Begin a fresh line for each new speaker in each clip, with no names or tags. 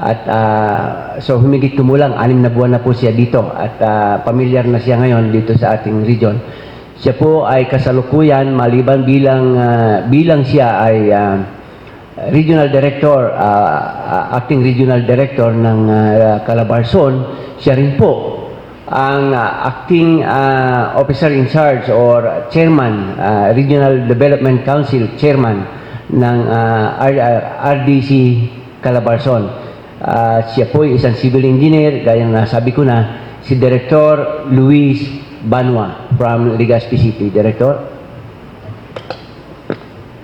At so humigit kumulang 6 na buwan na po siya dito at pamilyar na siya ngayon dito sa ating region. Siya po ay kasalukuyan maliban bilang siya ay regional director, acting regional director ng Calabarzon, siya rin po ang acting officer in charge or chairman, Regional Development Council chairman ng RDC Calabarzon. Siya po ay isang civil engineer, gaya na sabi ko na, si Director Luis Banwa from Legazpi City. Director?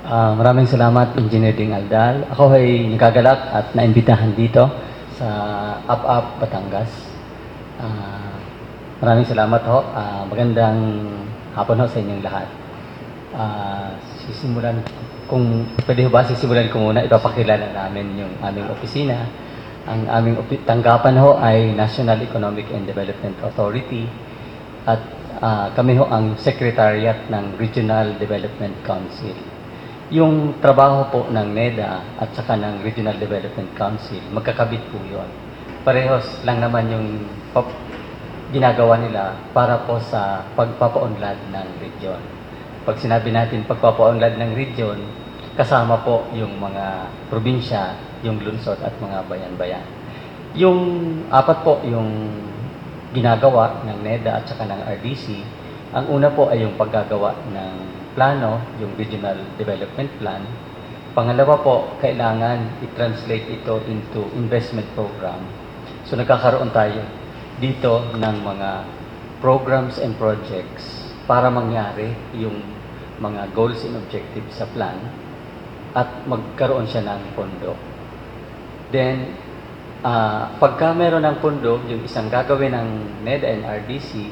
Maraming salamat, Engineer Ding Aldal. Ako ay nagagalak at naimbitahan dito sa Up Batangas. Maraming salamat ho. Magandang hapon ho sa inyong lahat. Kung pwede ho ba, sisimulan ko muna, ipapakilala namin yung aming opisina. Ang aming tanggapan ho ay National Economic and Development Authority at kami ho ang Secretariat ng Regional Development Council. Yung trabaho po ng NEDA at saka ng Regional Development Council, magkakabit po yun. Parehos lang naman yung ginagawa nila para po sa pagpapaunlad ng region. Pag sinabi natin pagpapaunlad ng region, kasama po yung mga probinsya, yung lungsod at mga bayan-bayan. Yung apat po yung ginagawa ng NEDA at saka ng RDC. Ang una po ay yung paggagawa ng plano, yung Regional Development Plan. Pangalawa po, kailangan i-translate ito into investment program. So nagkakaroon tayo dito ng mga programs and projects para mangyari yung mga goals and objectives sa plan at magkaroon siya ng pondo. Then, pagka meron ng pondo, yung isang gagawin ng NEDA and RDC,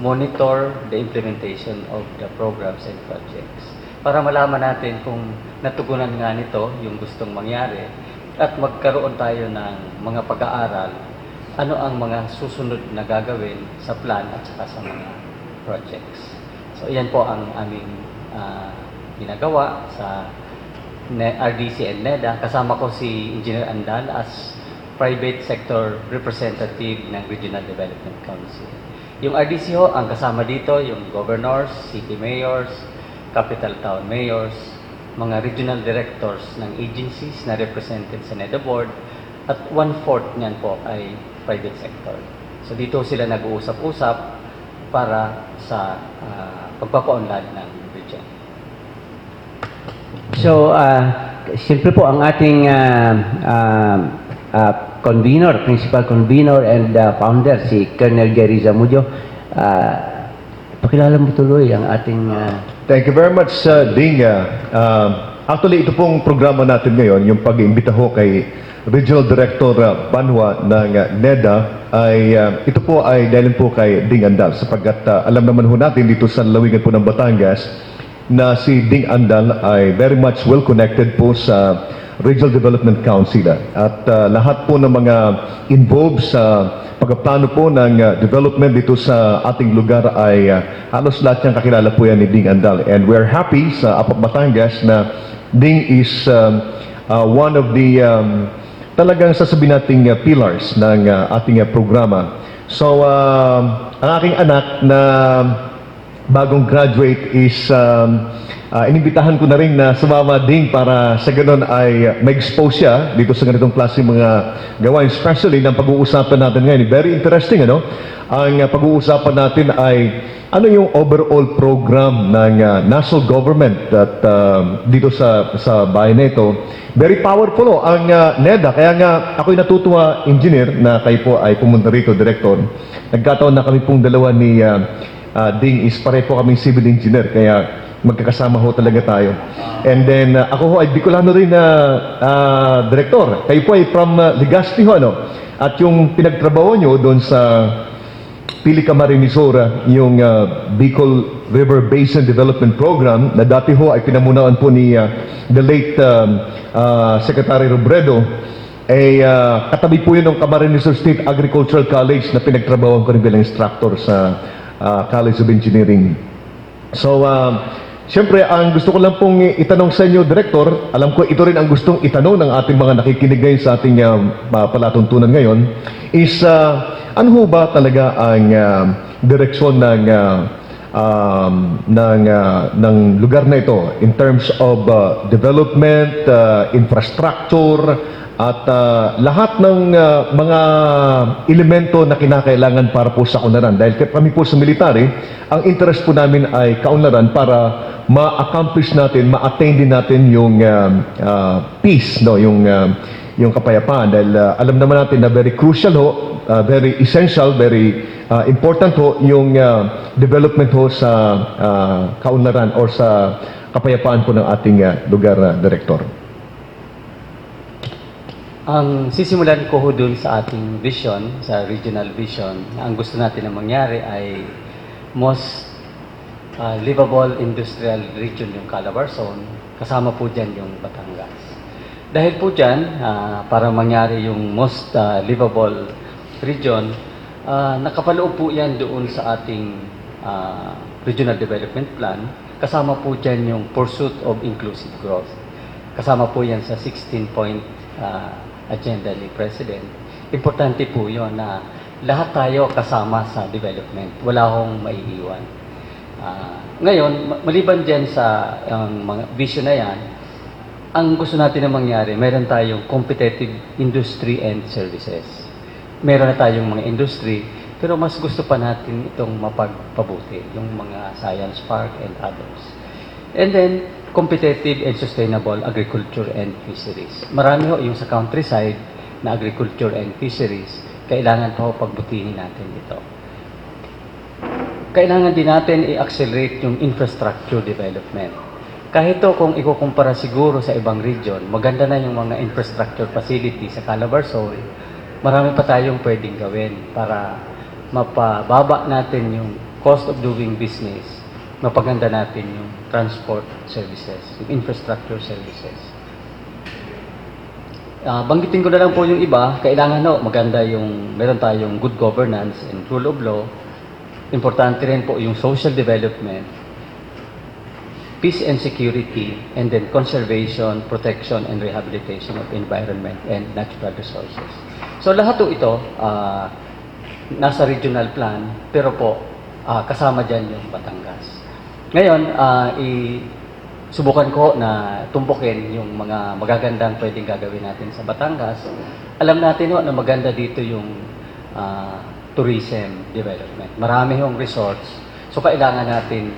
monitor the implementation of the programs and projects. Para malaman natin kung natugunan nga nito yung gustong mangyari at magkaroon tayo ng mga pag-aaral, ano ang mga susunod na gagawin sa plan at saka sa mga projects. So, yan po ang aming ginagawa sa RDC and NEDA. Kasama ko si Engineer Andal as private sector representative ng Regional Development Council. Yung RDC ho, ang kasama dito, yung governors, city mayors, capital town mayors, mga regional directors ng agencies na represented sa NEDA board, at 1/4 niyan po ay private sector. So dito sila nag-uusap-usap para sa pagpapaunlad ng region.
So, siyempre po ang ating principal convener and founder, si Colonel Gary Zamudio. Pakilala mo tuloy ang ating...
Thank you very much, Ding. Actually, ito pong programa natin ngayon, yung pag-imbita ho kay Regional Director Banwa ng NEDA, ay ito po ay dahil po kay Ding Andal, sapagkat alam naman ho natin dito sa lalawigan po ng Batangas na si Ding Andal ay very much well connected po sa Regional Development Council at lahat po ng mga involved sa pagpaplano po ng development dito sa ating lugar ay halos lahat niyang kakilala po yan ni Ding Andal, and we're happy sa Apak Batangas na Ding is one of the talagang sasabihin nating pillars ng ating programa. So ang aking anak na bagong graduate is inimbitahan ko na rin na sumama din para sa ganun ay ma-expose siya dito sa ganitong klase mga gawain, especially ng pag-uusapan natin ngayon. Very interesting, ano? Ang pag-uusapan natin ay ano yung overall program ng national government at dito sa bayan na ito. Very powerful ang NEDA. Kaya nga ako'y natutuwa, engineer, na kayo po ay pumunta rito, director. Nagkataon na kami pong dalawa ni Ding is pare po kaming civil engineer, kaya magkakasama ho talaga tayo. And then, ako ho ay Bicolano rin na director. Kayo po ay from Legazpi ho, ano? At yung pinagtrabaho nyo doon sa Pili Camarines-Sora, yung Bicol River Basin Development Program, na dati ho ay pinamunaan po ni the late Secretary Robredo, ay katabi po yun ng Camarines State Agricultural College na pinagtrabaho ko rin bilang instructor sa College of Engineering. So, Siyempre, ang gusto ko lang pong itanong sa inyo, Director, alam ko ito rin ang gustong itanong ng ating mga nakikinig ngayon sa ating palatuntunan ngayon, is ano ho ba talaga ang direksyon ng lugar na ito in terms of development, infrastructure, at lahat ng mga elemento na kinakailangan para po sa kaunlaran. Dahil kami po sa military, ang interest po namin ay kaunlaran para ma-accomplish natin, ma-attain din natin yung peace, no? Yung kapayapaan. Dahil alam naman natin na very crucial ho, very essential, very important ho yung development ho sa kaunlaran or sa kapayapaan po ng ating lugar, Director.
Ang sisimulan ko ho dun sa ating vision, sa regional vision, ang gusto natin na mangyari ay most livable industrial region yung Calabarzon, kasama po dyan yung Batangas. Dahil po dyan, para mangyari yung most livable region, nakapaloob po yan doon sa ating regional development plan, kasama po dyan yung pursuit of inclusive growth. Kasama po yan sa 16-point agenda ni President. Importante po yun na lahat tayo kasama sa development. Wala akong maiiwan. Ngayon, maliban dyan sa mga vision na yan, ang gusto natin na mangyari, meron tayong competitive industry and services. Meron na tayong mga industry, pero mas gusto pa natin itong mapagpabuti, yung mga science park and others. And then, competitive and sustainable agriculture and fisheries. Marami ho yung sa countryside na agriculture and fisheries, kailangan pa ho pagbutihin natin ito. Kailangan din natin i-accelerate yung infrastructure development. Kahit ito kung ikukumpara siguro sa ibang region, maganda na yung mga infrastructure facility sa Calabarzon, marami pa tayong pwedeng gawin para mapababa natin yung cost of doing business, mapaganda natin yung transport services, yung infrastructure services. Banggitin ko na lang po yung iba, kailangan maganda yung, meron tayong good governance and rule of law. Importante rin po yung social development, peace and security, and then conservation, protection, and rehabilitation of environment and natural resources. So lahat po ito, nasa regional plan, pero po, kasama dyan yung Batangas. Ngayon, subukan ko na tumpukin yung mga magagandang pwedeng gagawin natin sa Batangas. Alam natin na maganda dito yung tourism development. Marami yung resorts. So, kailangan natin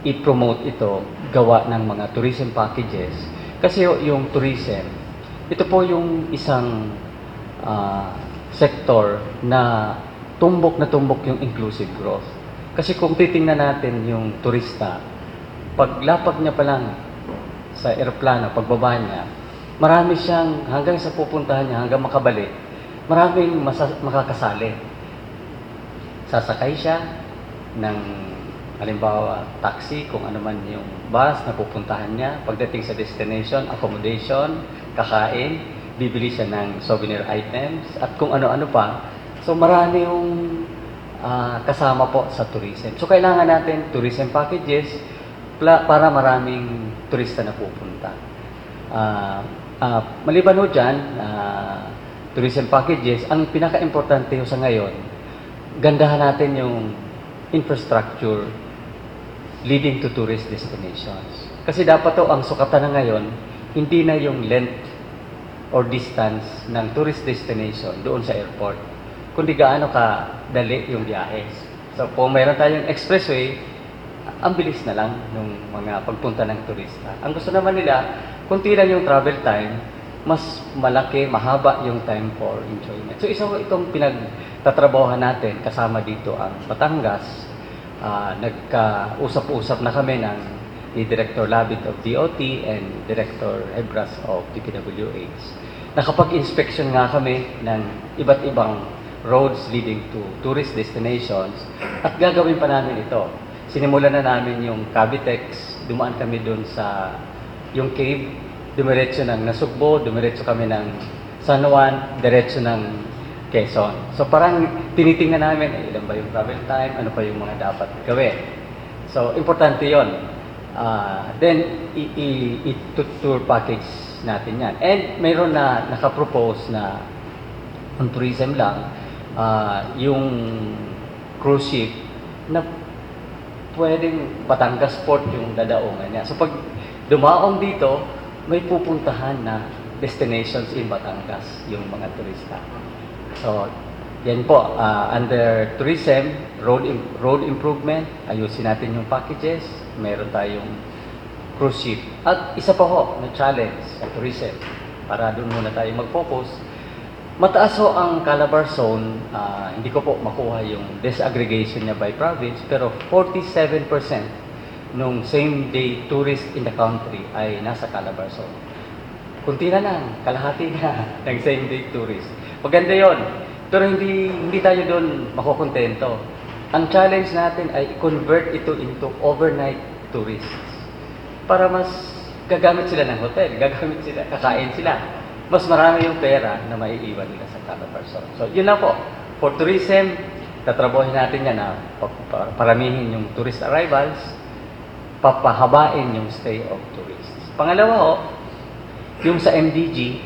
i-promote ito, gawa ng mga tourism packages. Kasi yung tourism, ito po yung isang sector na tumbok yung inclusive growth. Kasi kung titingnan natin yung turista, paglapag niya pa lang sa eroplano, pagbaba niya, marami siyang, hanggang sa pupuntahan niya, hanggang makabalik, maraming makakasali. Sasakay siya ng, halimbawa, taxi, kung ano man yung bus na pupuntahan niya. Pagdating sa destination, accommodation, kakain, bibili siya ng souvenir items, at kung ano-ano pa. So, marami yung kasama po sa tourism. So, kailangan natin tourism packages para maraming turista na pupunta. Maliban ho dyan, tourism packages, ang pinaka-importante sa ngayon, gandahan natin yung infrastructure leading to tourist destinations. Kasi dapat ang sukatan na ngayon, hindi na yung length or distance ng tourist destination doon sa airport, kundi gaano ka dali yung biyahe. So, kung mayroon tayong expressway, ang bilis na lang ng mga pagpunta ng turista. Ang gusto naman nila, kunti lang yung travel time, mas malaki, mahaba yung time for enjoyment. So, isa itong pinagtatrabahohan natin, kasama dito ang Batangas. Nagkausap-usap na kami ni Director Labit of DOT and Director Hebras of DPWH. Nakapag-inspection nga kami ng iba't ibang roads leading to tourist destinations at gagawin pa namin ito. Sinimulan na namin yung Cavitex, dumaan kami doon sa yung cave, dumiretso ng Nasugbo, dumiretso kami ng San Juan, diretso ng Quezon. So parang tinitingnan namin, ilan ba yung travel time, ano pa yung mga dapat gawin. So importante yon. Then, i-tour package natin yan. And mayroon na nakapropose na on tourism lang, yung cruise ship na pwedeng Batangas Port yung dadaungan niya. So pag dumaong dito, may pupuntahan na destinations in Batangas yung mga turista. So, yan po, under tourism, road improvement, ayusin natin yung packages, meron tayong cruise ship. At isa pa ho na challenge sa tourism, para doon muna tayo mag-focus. Mataas ho ang Calabar Zone, hindi ko po makuha yung disaggregation niya by province, pero 47% nung same day tourist in the country ay nasa Calabar Zone. Kunti na lang, kalahati na ng same day tourist. Maganda yon, pero hindi tayo doon makukontento. Ang challenge natin ay i-convert ito into overnight tourists. Para mas gagamit sila ng hotel, gagamit sila, kakain sila. Mas marami yung pera na maiiwan nila sa Calabar Zone. So, yun lang po. For tourism, tatrabuhin natin yan na paramihin yung tourist arrivals, papahabain yung stay of tourists. Pangalawa ho, yung sa MDG,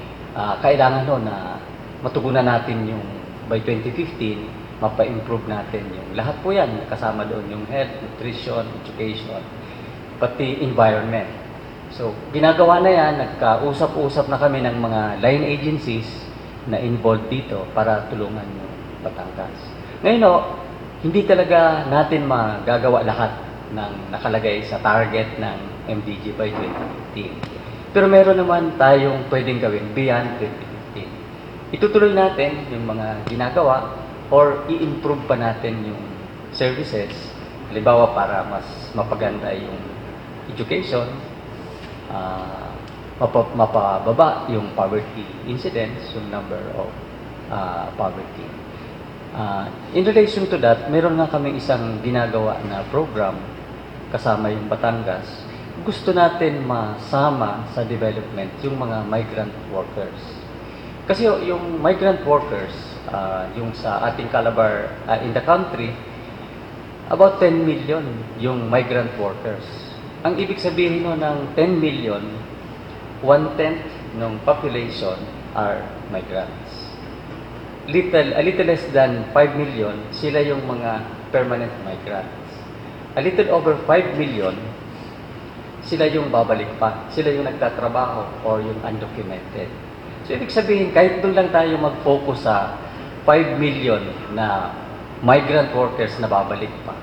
kailangan ho na matugunan natin yung by 2015, mapa-improve natin yung lahat po yan, kasama doon yung health, nutrition, education, pati environment. So, ginagawa na yan, nagkausap-usap na kami ng mga line agencies na involved dito para tulungan yung Batangas. Ngayon, hindi talaga natin magagawa lahat ng nakalagay sa target ng MDG by 2015. Pero meron naman tayong pwedeng gawin beyond 2015. Itutuloy natin yung mga ginagawa or i-improve pa natin yung services. Halimbawa, para mas mapaganda yung education, mapababa yung poverty incidence, yung number of poverty. In relation to that, meron nga kaming isang ginagawa na program kasama yung Batangas. Gusto natin masama sa development yung mga migrant workers. Kasi yung migrant workers, yung sa ating Calabar, in the country, about 10 million yung migrant workers. Ang ibig sabihin no, ng 10 million, 1/10 ng population are migrants. A little less than 5 million, sila yung mga permanent migrants. A little over 5 million, sila yung babalik pa. Sila yung nagtatrabaho or yung undocumented. So, ibig sabihin, kahit doon lang tayo mag-focus sa 5 million na migrant workers na babalik pa,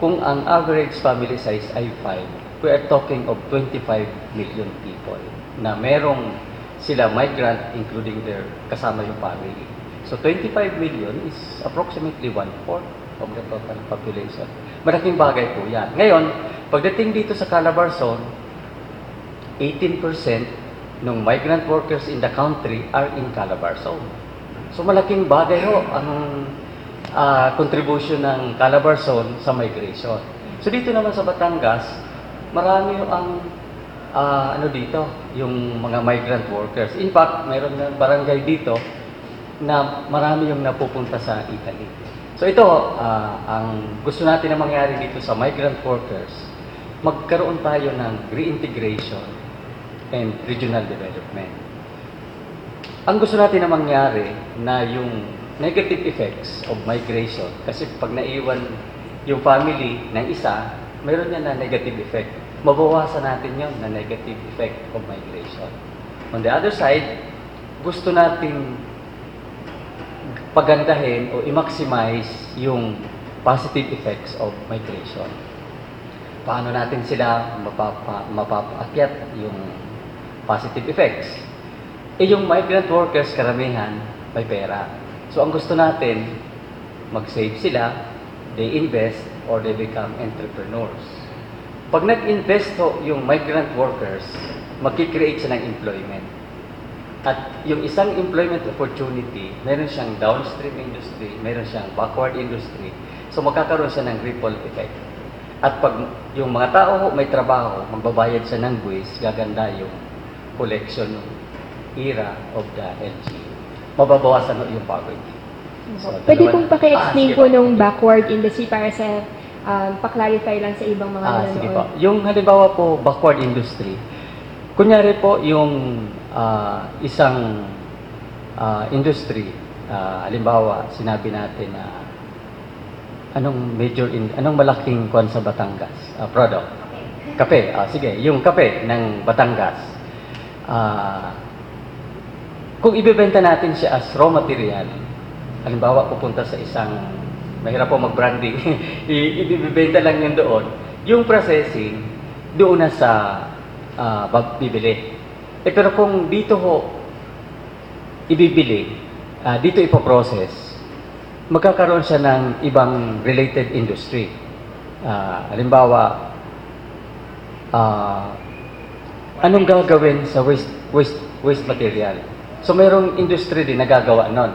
kung ang average family size ay 5, we are talking of 25 million people na merong sila migrant including their kasama yung family. So 25 million is approximately 1/4 of the total population. Malaking bagay po yan. Ngayon, pagdating dito sa Calabar Zone, 18% ng migrant workers in the country are in Calabar Zone. So malaking bagay ho ang contribution ng Calabar Zone sa migration. So dito naman sa Batangas, marami ang dito, yung mga migrant workers. In fact, mayroon na barangay dito na marami yung napupunta sa Italy. So ito, ang gusto natin na mangyari dito sa migrant workers, magkaroon tayo ng reintegration and regional development. Ang gusto natin na mangyari na yung negative effects of migration, kasi pag naiwan yung family ng isa, mayroon yan na negative effect. Mabawasan natin yon na negative effect of migration. On the other side, gusto natin pagandahin o i-maximize yung positive effects of migration. Paano natin sila mapapaakyat yung positive effects? Yung migrant workers, karamihan, may pera. So, ang gusto natin, mag-save sila, they invest, or they become entrepreneurs. Pag nag-invest yung migrant workers, magkikreate siya ng employment. At yung isang employment opportunity, meron siyang downstream industry, meron siyang backward industry. So magkakaroon siya ng ripple effect. At pag yung mga tao may trabaho, magbabayad siya ng buwis, gaganda yung collection era of the LGU. Mababawasan yung poverty. So,
Pwede pong paki-explain
sige
po nung backward industry para sa pa-clarify lang sa ibang mga nanonood.
Sige po. Yung halimbawa po, backward industry. Kunyari po, yung isang industry, halimbawa, sinabi natin na anong malaking kwan sa Batangas? Product? Kape. Sige, yung kape ng Batangas. Kung ibebenta natin siya as raw material, halimbawa pupunta sa isang, mahirap po mag-branding, ibibenta lang yun doon, yung processing, doon na sa bibili. Pero kung dito ho ibibili, dito ipoprocess, magkakaroon siya ng ibang related industry. Halimbawa, anong gagawin sa waste material? So, mayroong industry din na gagawa nun.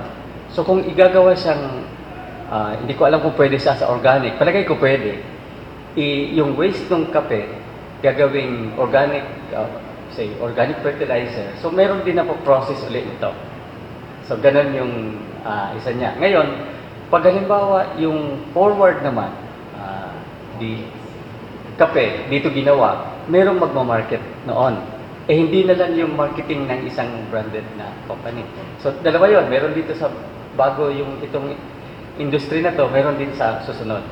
So, kung igagawa siyang, hindi ko alam kung pwede siya sa organic, palagay ko pwede. Yung waste ng kape, gagawing organic, organic fertilizer. So, meron din na po process ulit ito. So, ganun yung isa niya. Ngayon, pag halimbawa, yung forward naman, di kape, dito ginawa, merong magmamarket noon. Hindi na lang yung marketing ng isang branded na company. So, dalawa yun. Meron dito sa bago yung itong industry na to, meron din sa susunod.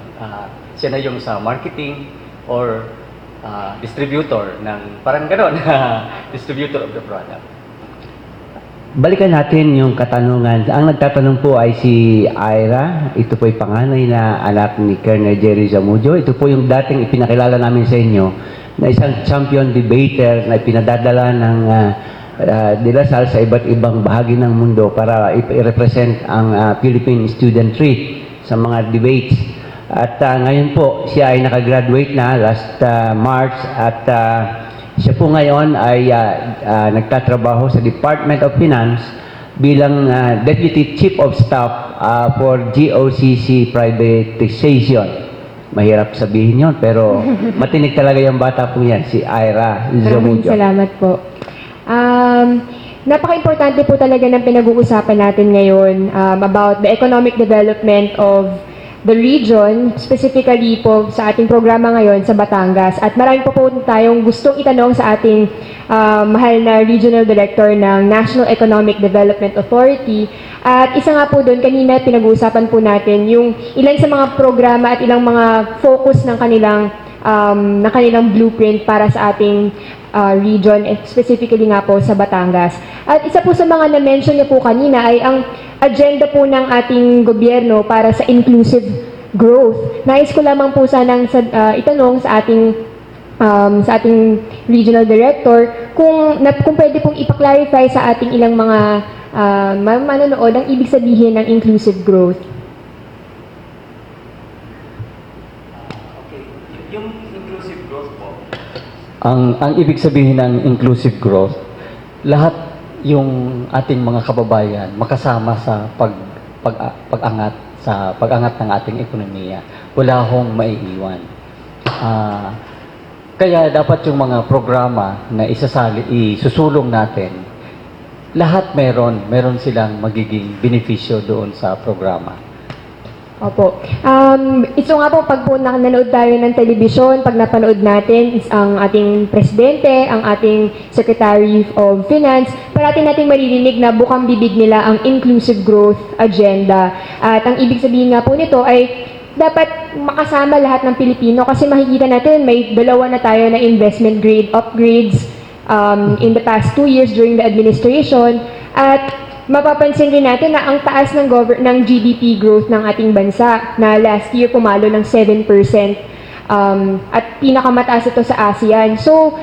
Siya na yung sa marketing or distributor ng, parang gano'n, distributor of the product.
Balikan natin yung katanungan. Ang nagtatanong po ay si Ira. Ito po ay panganay na anak ni Colonel Jerry Zamudio. Ito po yung dating ipinakilala namin sa inyo na isang champion debater na ipinadadala ng De La Salle sa iba't ibang bahagi ng mundo para i-represent ang Philippine studentry sa mga debates. At ngayon po, siya ay nakagraduate na last March at siya po ngayon ay nagtatrabaho sa Department of Finance bilang Deputy Chief of Staff for GOCC Privatization. Mahirap sabihin yon pero matinig talaga yung bata po yan, si Ira
Maraming
Zamudio.
salamat po. Napaka-importante po talaga ng pinag-uusapan natin ngayon about the economic development of the region, specifically po sa ating programa ngayon sa Batangas. At marami po tayong gustong itanong sa ating mahal na Regional Director ng National Economic Development Authority. At isa nga po doon, kanina pinag-uusapan po natin yung ilan sa mga programa at ilang mga focus ng kanilang blueprint para sa ating region, specifically nga po sa Batangas. At isa po sa mga na-mention niya po kanina ay ang agenda po ng ating gobyerno para sa inclusive growth. Nais ko lamang po sanang itanong sa ating regional director kung pwede pong ipaklarify sa ating ilang mga manonood ang ibig sabihin ng inclusive growth.
Okay. Yung inclusive growth po, ang ibig sabihin ng inclusive growth, lahat yung ating mga kababayan makasama sa pag-angat ng ating ekonomiya. Wala hong maiiwan. Kaya dapat yung mga programa na isusulong natin, lahat meron silang magiging benepisyo doon sa programa.
Opo. Ito nga po, pag po nanonood tayo ng telebisyon, pag napanood natin ang ating presidente, ang ating Secretary of Finance, parating nating maririnig na bukang bibig nila ang inclusive growth agenda. At ang ibig sabihin nga po nito ay dapat makasama lahat ng Pilipino kasi makikita natin may dalawa na tayo na investment grade upgrades in the past 2 years during the administration. At mapapansin rin natin na ang taas ng GDP growth ng ating bansa na last year pumalo ng 7% at pinakamataas ito sa ASEAN. So,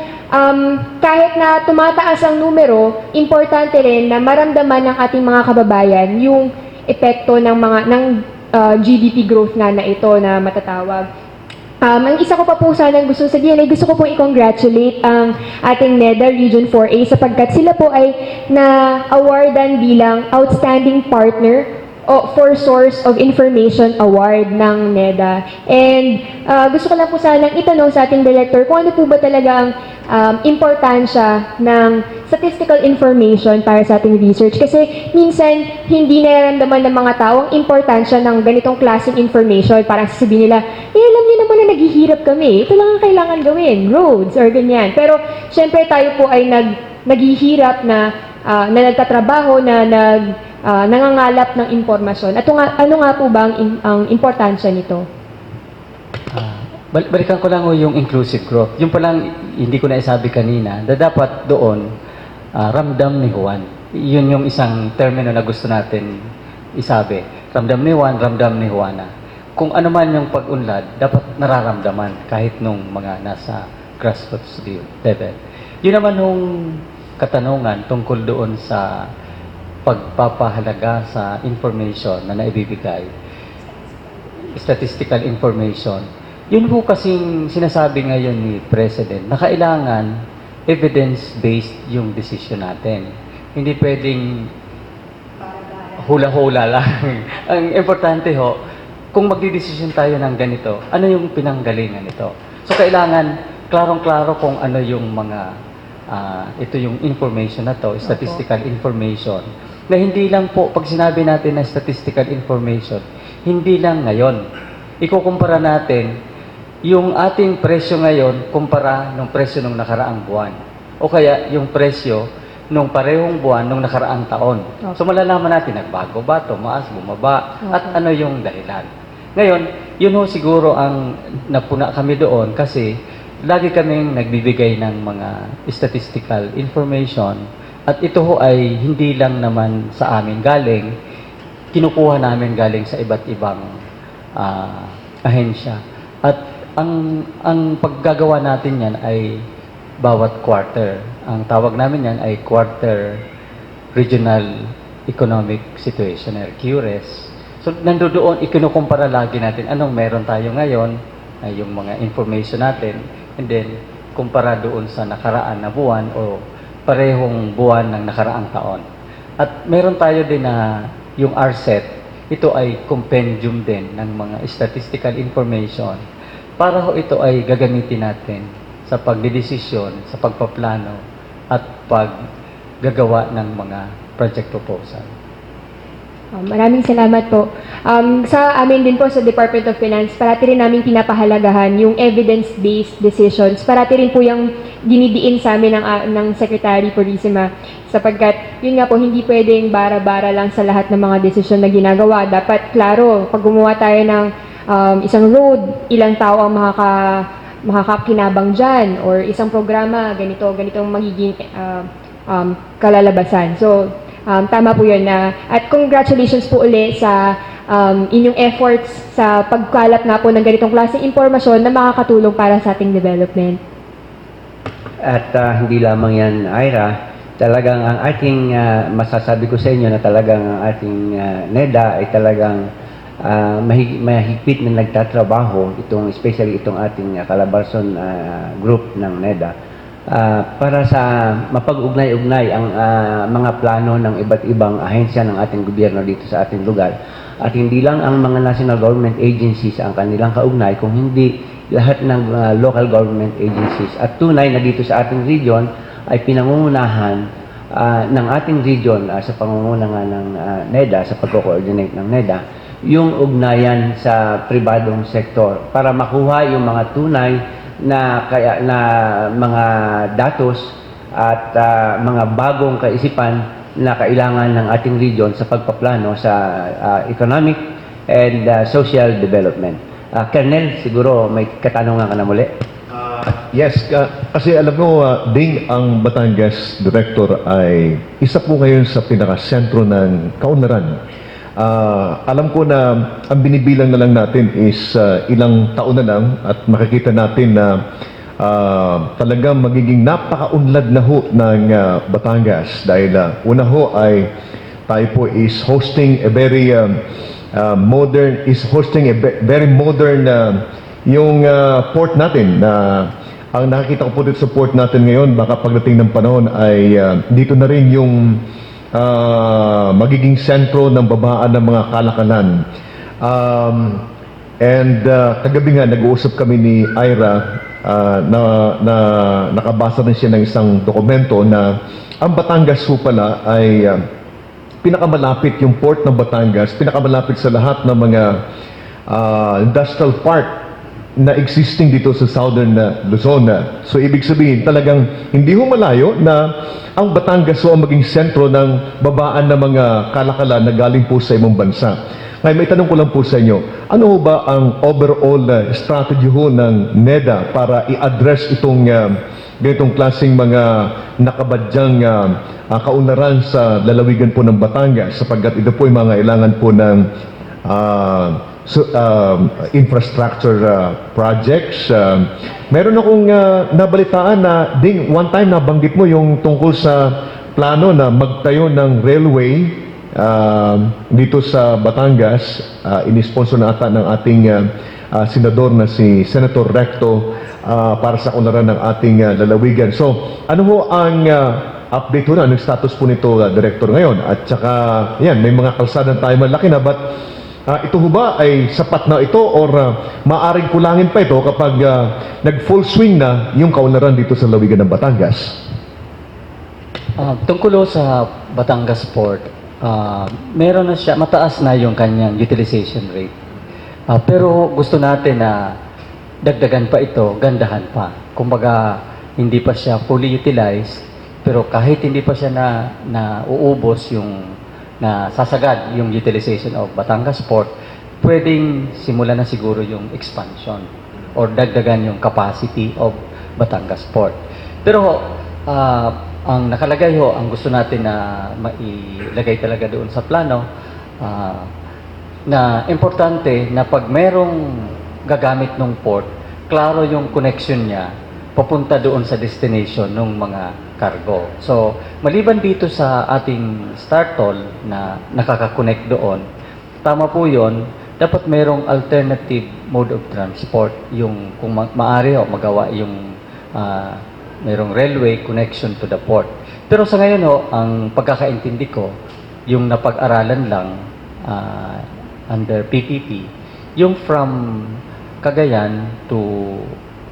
kahit na tumataas ang numero, importante rin na maramdaman ng ating mga kababayan yung epekto ng GDP growth na ito na matatawag. Ang isa ko pa po sanang gusto sabihin ay gusto ko pong i-congratulate ang ating NEDA Region 4A sapagkat sila po ay na-awardan bilang Outstanding Partner for Source of Information Award ng NEDA. And gusto ko lang po sanang itanong sa ating director kung ano po ba talaga ang importansya ng statistical information para sa ating research. Kasi minsan, hindi nararamdaman ng mga tao ang importansya ng ganitong klaseng information. Parang sasabihin nila, alam niyo naman na naghihirap kami. Ito lang ang kailangan gawin, roads or ganyan. Pero syempre tayo po ay naghihirap na nagtatrabaho, nangangalap ng impormasyon. At ano nga po ba ang importansya nito?
Balikan ko lang yung inclusive growth. Yung palang hindi ko na isabi kanina, na dapat doon ramdam ni Juan. Yun yung isang termino na gusto natin isabi. Ramdam ni Juan, ramdam ni Juana. Kung ano man yung pag-unlad, dapat nararamdaman kahit nung mga nasa grassroots level. Yun naman nung katanungan tungkol doon sa pagpapahalaga sa information na naibibigay, statistical information. Yun po kasing sinasabi ngayon ni President na kailangan evidence-based yung decision natin. Hindi pwedeng hula-hula lang. Ang importante ho, kung magdidesisyon tayo ng ganito, ano yung pinanggalingan nito? So kailangan klarong-klaro kung ano yung mga ito yung information na to, statistical information. Na hindi lang po, pag sinabi natin na statistical information, hindi lang ngayon. Ikukumpara natin yung ating presyo ngayon kumpara ng presyo nung nakaraang buwan. O kaya yung presyo nung parehong buwan nung nakaraang taon.
Okay.
So malalaman natin, nagbago ba, tumaas, bumaba,
Okay.
at ano yung dahilan. Ngayon, yun ho siguro ang napuna kami doon kasi lagi kaming nagbibigay ng mga statistical information at ito ho ay hindi lang naman sa amin galing, kinukuha namin galing sa iba't ibang ahensya. At ang paggagawa natin yan ay bawat quarter. Ang tawag namin yan ay Quarter Regional Economic Situational QRES. So, nandoon, ikinukumpara lagi natin anong meron tayo ngayon, ay yung mga information natin, and then, kumpara doon sa nakaraan na buwan o parehong buwan ng nakaraang taon. At meron tayo din na yung RSET, ito ay compendium din ng mga statistical information para ho ito ay gagamitin natin sa pagdidesisyon, sa pagpaplano, at paggagawa ng mga project proposal.
Maraming salamat po. Sa amin din po sa Department of Finance, parati rin namin pinapahalagahan yung evidence-based decisions. Parati rin po yung dinidiin sa amin ng Secretary Purisima. Sapagkat, yun nga po, hindi pwedeng bara-bara lang sa lahat ng mga desisyon na ginagawa. Dapat, klaro, pag gumawa tayo ng isang road, ilang tao ang makakakinabang dyan, or isang programa, ganito ang magiging kalalabasan. So, tama po yun. At congratulations po uli sa inyong efforts sa pagkalap na po ng ganitong klaseng impormasyon na makakatulong para sa ating development.
At hindi lamang yan, Ira, talagang ang ating, masasabi ko sa inyo na talagang ang ating NEDA ay talagang mahigpit na nagtatrabaho, especially itong ating Calabarzon group ng NEDA, para sa mapag-ugnay-ugnay ang mga plano ng iba't ibang ahensya ng ating gobyerno dito sa ating lugar. At hindi lang ang mga national government agencies ang kanilang kaugnay, kung hindi lahat ng local government agencies. At tunay na dito sa ating region ay pinangungunahan ng ating region sa pangunguna nga ng NEDA, sa pagko-coordinate ng NEDA, yung ugnayan sa pribadong sektor para makuha yung mga tunay na mga datos at mga bagong kaisipan na kailangan ng ating region sa pagpaplano sa economic and social development. Colonel, siguro may katanungan ka na muli.
Yes, kasi alam mo, Ding, ang Batangas Director ay isa po ngayon sa pinakasentro ng kaunlaran. Alam ko na ang binibilang na lang natin is ilang taon na lang at makikita natin na talagang magiging napakaunlad na ho ng Batangas dahil una ho ay tayo po is hosting a very modern yung port natin na ang nakikita ko po dito sa port natin ngayon, baka pagdating ng panahon ay dito na rin yung magiging sentro ng babaan ng mga kalakalan. Kagabi nga, nag-uusap kami ni Ira na nakabasa rin siya ng isang dokumento na ang Batangas po pala ay pinakamalapit, yung port ng Batangas, pinakamalapit sa lahat ng mga industrial park na existing dito sa Southern Luzon. So ibig sabihin talagang hindi ho malayo na ang Batangas ho ang maging sentro ng babaan ng mga kalakalan na galing po sa ibang bansa. Ngayon, may tanong ko lang po sa inyo, ano ho ba ang overall strategy ho ng NEDA para i-address itong ganitong klaseng mga nakabadyang kaunlaran sa lalawigan po ng Batangas sapagkat ito po ay mga kailangan po ng infrastructure projects. Meron akong nabalitaan na ding one time nabanggit mo yung tungkol sa plano na magtayo ng railway dito sa Batangas. Inisponsor na ata ng ating senador na si Senator Recto para sa kaunlaran ng ating lalawigan. So, ano ho ang update ho na, anong status po nito, Director, ngayon? At saka, yan, may mga kalsada tayo malaki na, but ito ho ba ay sapat na ito or maaring kulangin pa ito kapag nag-full swing na yung kaunlaran dito sa lalawigan ng Batangas?
Tungkol sa Batangas Port, meron na siya, mataas na yung kanyang utilization rate. Pero gusto natin na dagdagan pa ito, gandahan pa. Kumbaga, hindi pa siya fully utilized, pero kahit hindi pa siya na uubos yung na sasagad yung utilization of Batangas Port, pwedeng simulan na siguro yung expansion or dagdagan yung capacity of Batangas Port. Pero ang nakalagay ho, ang gusto natin na mailagay talaga doon sa plano, na importante na pag merong gagamit ng port, klaro yung connection niya papunta doon sa destination ng mga cargo. So, maliban dito sa ating star toll na nakaka-connect doon, tama po yun, dapat merong alternative mode of transport, yung kung maaari ho, magawa yung merong railway connection to the port. Pero sa ngayon ho, ang pagkakaintindi ko, yung napag-aralan lang under PPP, yung from Cagayan to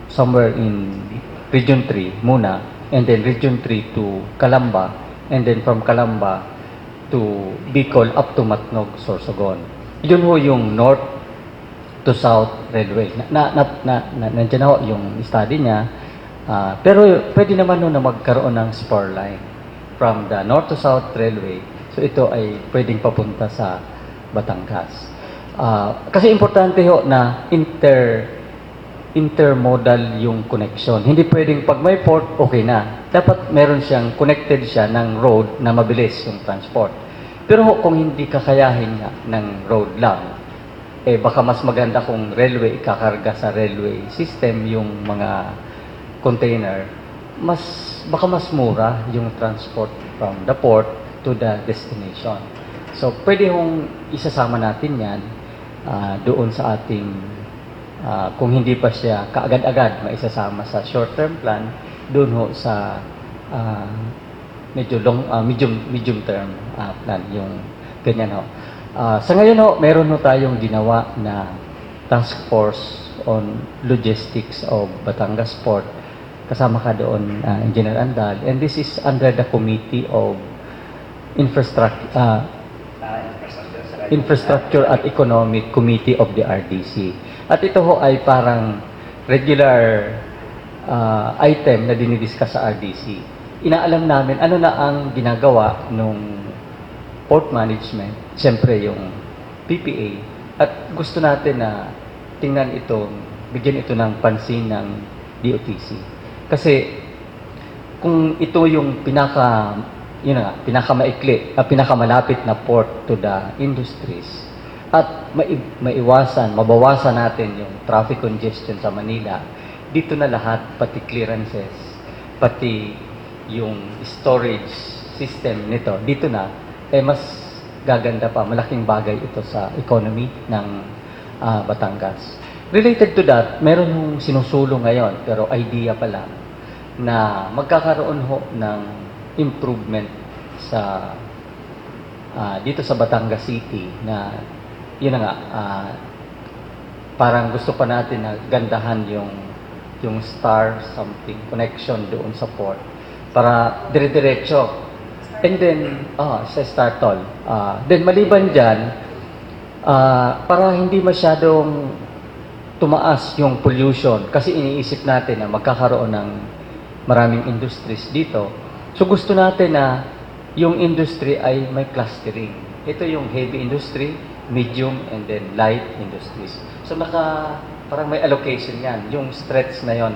somewhere in Region 3 muna, and then Region 3 to Calamba, and then from Calamba to Bicol up to Matnog, Sorsogon. Yun ho yung north to south railway. Nandiyan ho yung study niya. Pero pwede naman ho na magkaroon ng spur line from the north to south railway. So ito ay pwedeng papunta sa Batangas. Kasi importante ho na intermodal yung connection. Hindi pwedeng pag may port, okay na. Dapat meron siyang connected siya ng road na mabilis yung transport. Pero kung hindi kakayahin nga ng road lang, baka mas maganda kung railway, ikakarga sa railway system yung mga container, baka mas mura yung transport from the port to the destination. So, pwede hong isasama natin yan doon sa ating kung hindi pa siya kaagad-agad maisasama sa short-term plan, doon ho sa medium term plan, yung ganyan ho. Sa ngayon ho, meron ho tayong ginawa na task force on logistics of Batangas Port. Kasama ka doon, Engineer Andal, and this is under the Committee of Infrastructure at Economic Committee of the RDC. At ito ho ay parang regular item na dinidiscuss sa RDC. Inaalam namin ano na ang ginagawa nung port management, siyempre yung PPA, at gusto natin na tingnan ito, bigyan ito ng pansin ng DOTC. Kasi kung ito yung pinakamalapit na port to the industries, at mabawasan natin yung traffic congestion sa Manila, dito na lahat, pati clearances, pati yung storage system nito, dito na, mas gaganda pa, malaking bagay ito sa economy ng Batangas. Related to that, meron hong sinusulong ngayon, pero idea pa lang, na magkakaroon ho ng improvement sa dito sa Batangas City na yun na nga, parang gusto pa natin na gandahan yung star something connection doon sa port para dire-diretso. And then, sa star toll. Then maliban dyan, para hindi masyadong tumaas yung pollution kasi iniisip natin na magkakaroon ng maraming industries dito. So gusto natin na yung industry ay may clustering. Ito yung heavy industry, medium, and then light industries. So parang may allocation yan. Yung stretch na yon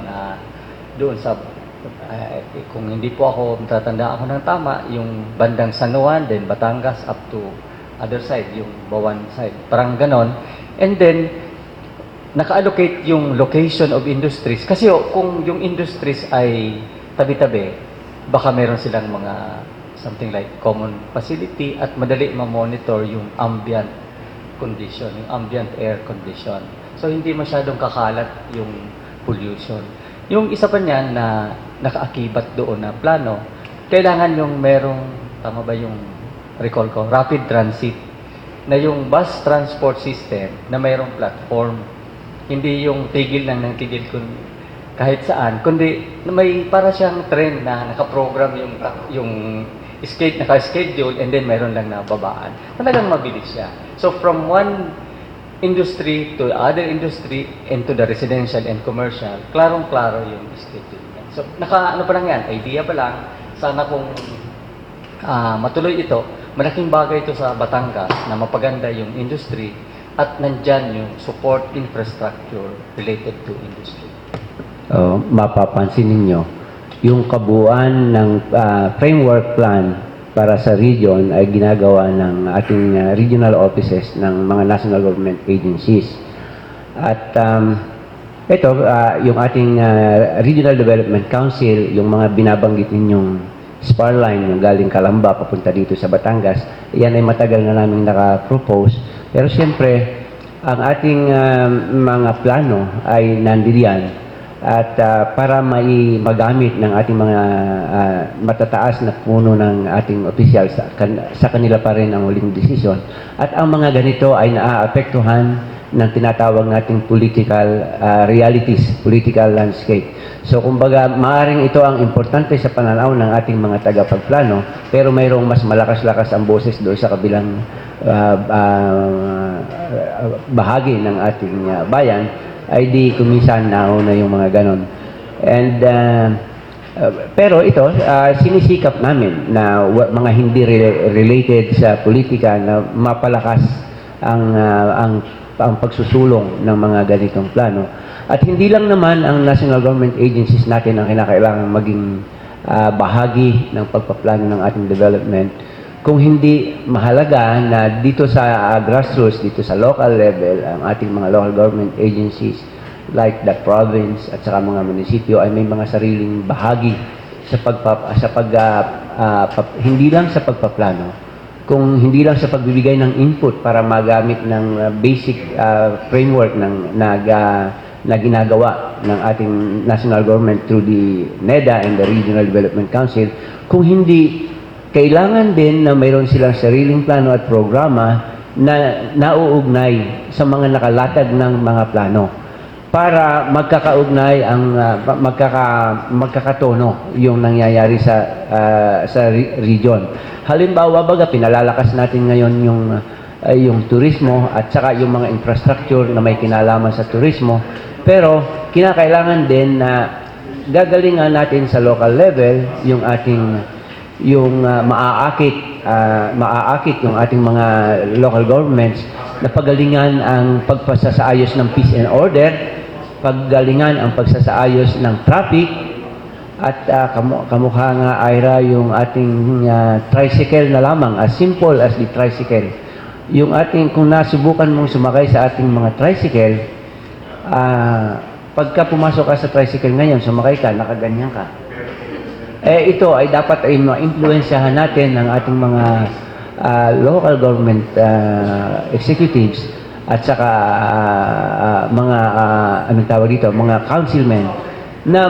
doon sa, kung hindi po ako tatanda ako ng tama, yung bandang San Juan, then Batangas up to other side, yung Bawan side. Parang ganon. And then, naka-allocate yung location of industries. Kasi kung yung industries ay tabi-tabi, baka meron silang mga something like common facility at madali ma-monitor yung ambient condition, yung ambient air condition. So, hindi masyadong kakalat yung pollution. Yung isa pa niyan na nakaakibat doon na plano, kailangan yung merong, tama ba yung recall ko, rapid transit, na yung bus transport system na mayroong platform. Hindi yung tigil lang ng tigil kahit saan, kundi may para siyang train na nakaprogram yung naka-schedule and then mayroon lang na babaan. Talagang mabilis siya. So from one industry to other industry and to the residential and commercial, klarong-klaro yung schedule niya. So ano pa lang yan, idea pa lang, sana kung matuloy ito, malaking bagay ito sa Batangas na mapaganda yung industry at nandyan yung support infrastructure related to industry.
Mapapansin ninyo, yung kabuuan ng framework plan para sa region ay ginagawa ng ating regional offices ng mga national government agencies. At ito, yung ating Regional Development Council, yung mga binabanggit ninyong spar line, yung galing Calamba papunta dito sa Batangas, yan ay matagal na namin naka-propose. Pero siyempre, ang ating mga plano ay nandiyan. At para magamit ng ating mga matataas na puno ng ating opisyal sa kanila pa rin ang huling desisyon. At ang mga ganito ay naaapektuhan ng tinatawag nating political realities, political landscape. So kumbaga, maaaring ito ang importante sa pananaw ng ating mga tagapagplano, pero mayroong mas malakas-lakas ang boses doon sa kabilang bahagi ng ating bayan, ay di kuminsan nauna yung mga ganon. And pero ito, sinisikap namin na mga hindi related sa politika na mapalakas ang pagsusulong ng mga ganitong plano. At hindi lang naman ang national government agencies natin ang kinakailangan maging bahagi ng pagpaplano ng ating development, kung hindi mahalaga na dito sa grassroots, dito sa local level, ang ating mga local government agencies like the province at saka mga munisipyo ay may mga sariling bahagi hindi lang sa pagpaplano, kung hindi lang sa pagbibigay ng input para magamit ng basic framework na ginagawa ng ating national government through the NEDA and the Regional Development Council, kung hindi kailangan din na mayroon silang sariling plano at programa na nauugnay sa mga nakalatag ng mga plano para magkakaugnay ang magkakatono yung nangyayari sa region. Halimbawa, baga pinalalakas natin ngayon yung turismo at saka yung mga infrastructure na may kinalaman sa turismo, pero kinakailangan din na gagalingan natin sa local level yung ating maaakit yung ating mga local governments na pagalingan ang pagpasasaayos ng peace and order, paggalingan ang pagsasaayos ng traffic, at kamukha nga, Ira, yung ating tricycle na lamang, as simple as the tricycle. Yung ating, kung nasubukan mong sumakay sa ating mga tricycle, pagka pumasok ka sa tricycle ngayon, sumakay ka, nakaganyan ka. Ito ay dapat ay ma-influensyahan natin ng ating mga local government executives at saka mga councilmen na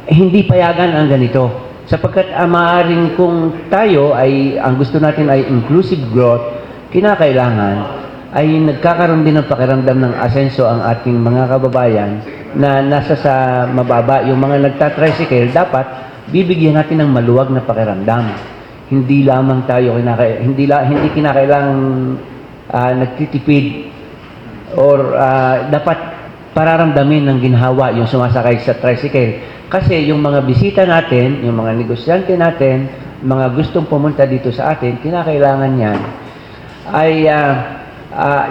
hindi payagan ang ganito. Sapagkat maaaring kung tayo ay, ang gusto natin ay inclusive growth, kinakailangan ay nagkakaroon din ng pakiramdam ng asenso ang ating mga kababayan na nasa sa mababa. Yung mga nagtatricycle, dapat bibigyan natin ng maluwag na pakiramdam. Hindi lamang tayo hindi kinakailangang nagtitipid or dapat pararamdamin ng ginhawa yung sumasakay sa tricycle. Kasi yung mga bisita natin, yung mga negosyante natin, mga gustong pumunta dito sa atin, kinakailangan yan ay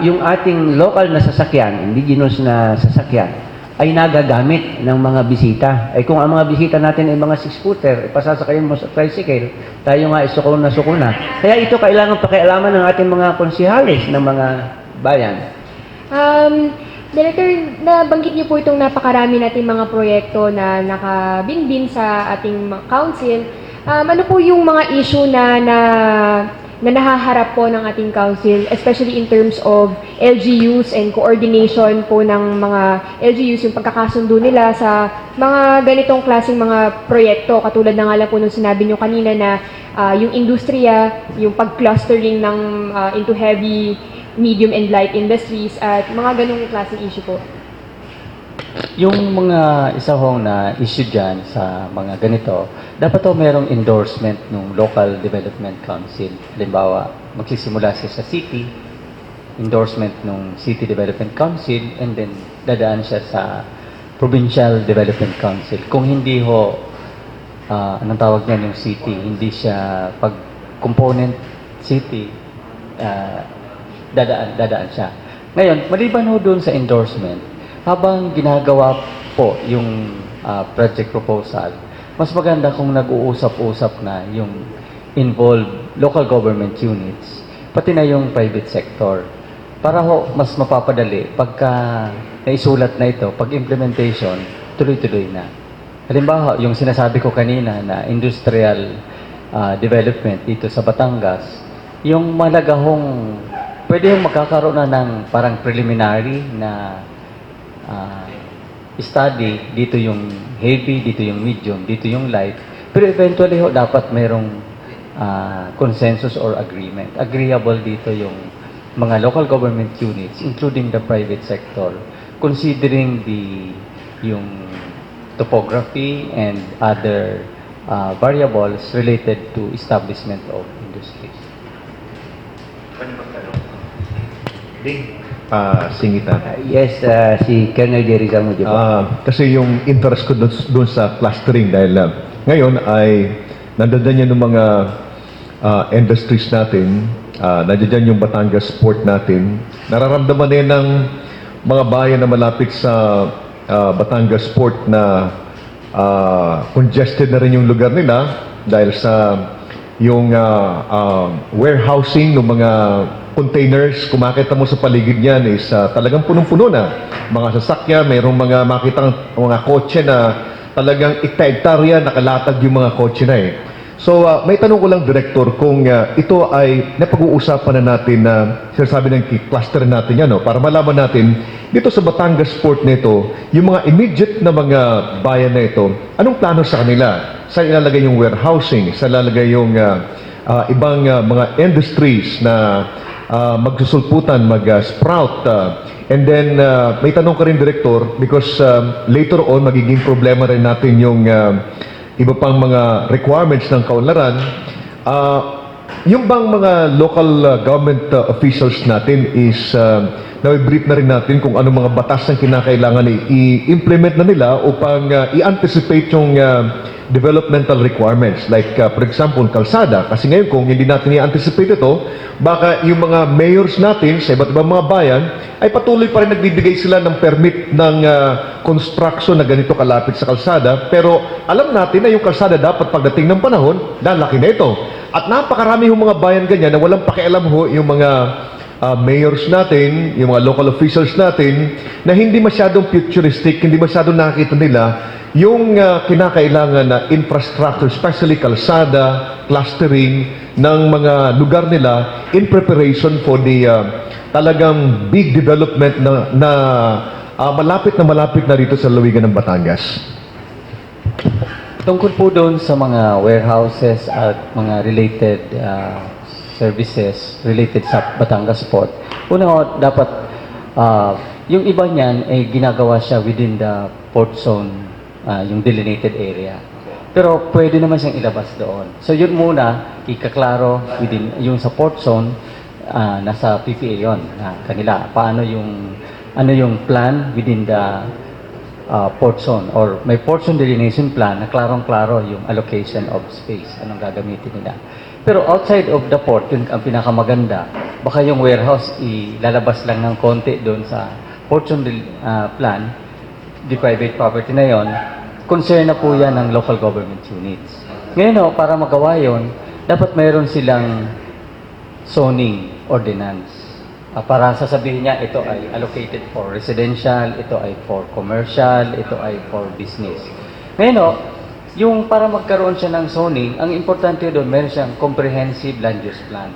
yung ating local na sasakyan, indigenous na sasakyan, ay nagagamit ng mga bisita. Ay kung ang mga bisita natin ay mga 6-footer, ipasasakayin mo sa tricycle, tayo nga suko na. Kaya ito kailangan pakialaman ng ating mga konsihalis ng mga bayan.
Director, nabanggit niyo po itong napakarami nating mga proyekto na nakabinbin sa ating council. Ano po yung mga issue na nahaharap po ng ating council, especially in terms of LGUs and coordination po ng mga LGUs, yung pagkakasundo nila sa mga ganitong klaseng mga proyekto, katulad na nga lang po nung sinabi nyo kanina na yung industriya, yung pag-clustering ng into heavy, medium and light industries at mga ganong klaseng issue po.
Yung mga isa hong na issue dyan sa mga ganito, dapat to merong endorsement ng Local Development Council. Halimbawa, magsisimula siya sa city, endorsement ng City Development Council, and then dadaan siya sa Provincial Development Council. Kung hindi ho, anong tawag niyan yung city, hindi siya pag component city, dadaan siya. Ngayon, maliban ho doon sa endorsement, habang ginagawa po yung project proposal, mas maganda kung nag-uusap-usap na yung involved local government units, pati na yung private sector. Para ho, mas mapapadali pagka naisulat na ito, pag implementation, tuloy-tuloy na. Halimbawa, yung sinasabi ko kanina na industrial development dito sa Batangas, yung malaga hong, pwede hong magkakaroon na ng parang preliminary na study, dito yung heavy, dito yung medium, dito yung light. Pero eventually ho, dapat mayroong consensus or agreement. Agreeable dito yung mga local government units, including the private sector, considering yung topography and other variables related to establishment of industries.
Singitan.
Yes, si Colonel Jerry Zamudio po.
Kasi yung interest ko doon sa clustering dahil ngayon ay nandiyan yung mga industries natin, nandiyan yung Batangas port natin. Nararamdaman din ng mga bayan na malapit sa Batangas port na congested na rin yung lugar nila dahil sa yung warehousing ng mga containers, kung makita mo sa paligid niyan is talagang punong-puno na. Mga sasakyan, mayroong mga makitang mga kotse na talagang ikta-ektarya, nakalatag yung mga kotse na eh. So, may tanong ko lang, Director, kung ito ay napag-uusapan na natin na sinasabi ng cluster natin yan, no? Para malaman natin, dito sa Batangas Port na ito, yung mga immediate na mga bayan na ito, anong plano sa kanila? Saan ilalagay yung warehousing? Saan ilalagay yung ibang mga industries na magsusulputan, mag-sprout. And then, may tanong ka rin, Director, because later on, magiging problema rin natin yung iba pang mga requirements ng kaunlaran. Yung bang mga local government officials natin is na-brief na rin natin kung anong mga batas ang kinakailangan i-implement na nila upang i-anticipate yung developmental requirements. Like, for example, kalsada. Kasi ngayon, kung hindi natin i-anticipate ito, baka yung mga mayors natin sa iba't ibang mga bayan ay patuloy pa rin nagbibigay sila ng permit ng construction na ganito kalapit sa kalsada. Pero alam natin na yung kalsada dapat pagdating ng panahon, lalaki na ito. At napakarami yung mga bayan ganyan na walang pakialam ho yung mga mayors natin, yung mga local officials natin, na hindi masyadong futuristic, hindi masyadong nakikita nila yung kinakailangan na infrastructure, especially kalsada, clustering ng mga lugar nila in preparation for the talagang big development na malapit na rito sa Lawigan ng Batangas.
Tungkol po doon sa mga warehouses at mga related services related sa Batangas Port, una dapat yung iba niyan ay ginagawa siya within the port zone, yung delineated area. Pero pwede naman siyang ilabas doon. So yun muna, ikaklaro within yung sa port zone, nasa PPA yon na kanila. Paano yung ano yung plan within the port zone, or may port zone delineation plan na klarong-klaro yung allocation of space, anong gagamitin nila. Pero outside of the port, yun ang pinakamaganda. Baka yung warehouse, ilalabas lang ng konti doon sa port zone plan, the private property na yon, concern na po yan ng local government units. Ngayon, para magawa yon, dapat mayroon silang zoning ordinance. Para sasabihin niya, ito ay allocated for residential, ito ay for commercial, ito ay for business. Ngayon, yung para magkaroon siya ng zoning, ang importante doon, meron siyang comprehensive land use plan.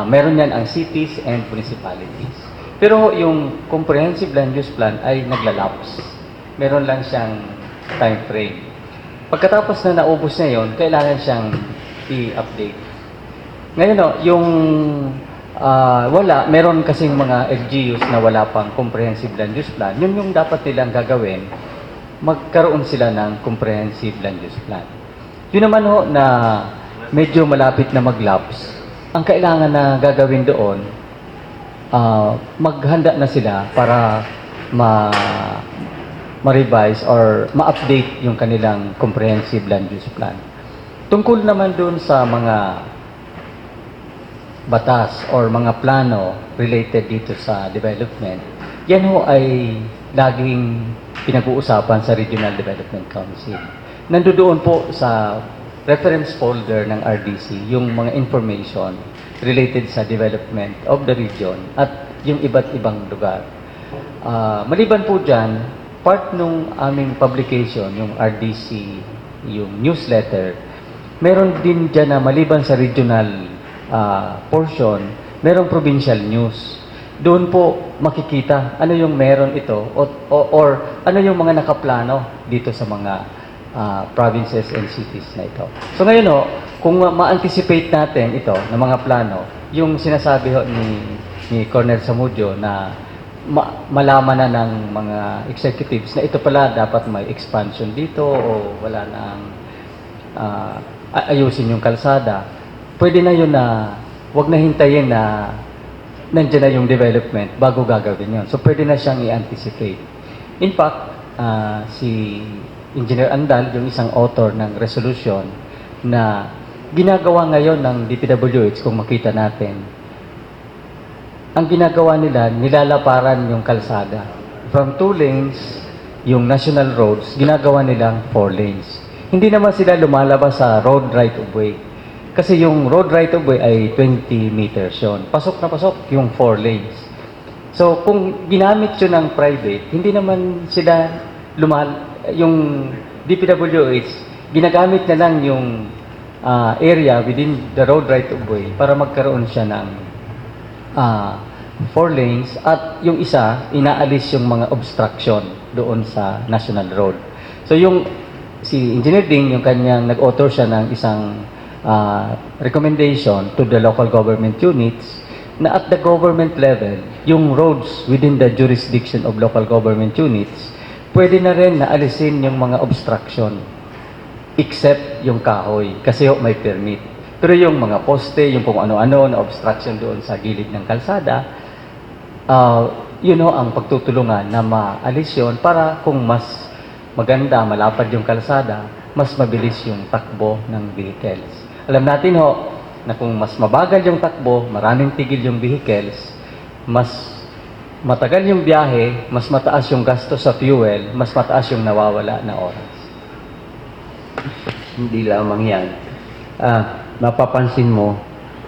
Meron yan ang cities and municipalities. Pero yung comprehensive land use plan ay naglalapse. Meron lang siyang time frame. Pagkatapos na naubos na yon, kailangan siyang i-update. Ngayon, yung meron kasing mga LGUs na wala pang comprehensive land use plan. Yun yung dapat nilang gagawin, magkaroon sila ng comprehensive land use plan. Yun naman na medyo malapit na mag-lapse, ang kailangan na gagawin doon, maghanda na sila para ma-revise or ma-update yung kanilang comprehensive land use plan. Tungkol naman doon sa mga batas or mga plano related dito sa development, yan ay laging pinag-uusapan sa Regional Development Council. Nandoon po sa reference folder ng RDC yung mga information related sa development of the region at yung iba't ibang lugar. Maliban po dyan, part nung aming publication, yung RDC, yung newsletter, meron din dyan na maliban sa regional portion, merong provincial news. Doon po makikita ano yung meron ito or ano yung mga nakaplano dito sa mga provinces and cities na ito. So ngayon kung ma-anticipate natin ito na mga plano, yung sinasabi ni Colonel Zamudio na malaman na ng mga executives na ito pala dapat may expansion dito o wala nang ayusin yung kalsada, pwede na yun na wag na hintayin na nandiyan na yung development bago gagawin yun. So pwede na siyang i-anticipate. In fact, si Engineer Andal, yung isang author ng resolution na ginagawa ngayon ng DPWH, kung makita natin, ang ginagawa nila, nilalaparan yung kalsada. From 2 lanes, yung national roads, ginagawa nilang 4 lanes. Hindi naman sila lumalabas sa road right of way. Kasi yung road right of way ay 20 meters yun. Pasok na pasok yung 4 lanes. So, kung ginamit yun ng private, hindi naman sila yung DPWH, ginagamit na lang yung area within the road right of way para magkaroon siya ng 4 lanes at yung isa, inaalis yung mga obstruction doon sa national road. So, si Engineer Ding, yung kanyang nag-author siya ng isang recommendation to the local government units na at the government level, yung roads within the jurisdiction of local government units, pwede na rin na alisin yung mga obstruction except yung kahoy kasi may permit. Pero yung mga poste, yung kung ano-ano na obstruction doon sa gilid ng kalsada, ang pagtutulungan na maalis yun para kung mas maganda, malapad yung kalsada, mas mabilis yung takbo ng vehicles. Alam natin na kung mas mabagal yung takbo, maraming tigil yung vehicles, mas matagal yung biyahe, mas mataas yung gasto sa fuel, mas mataas yung nawawala na oras.
Hindi lamang yan. Mapapansin mo,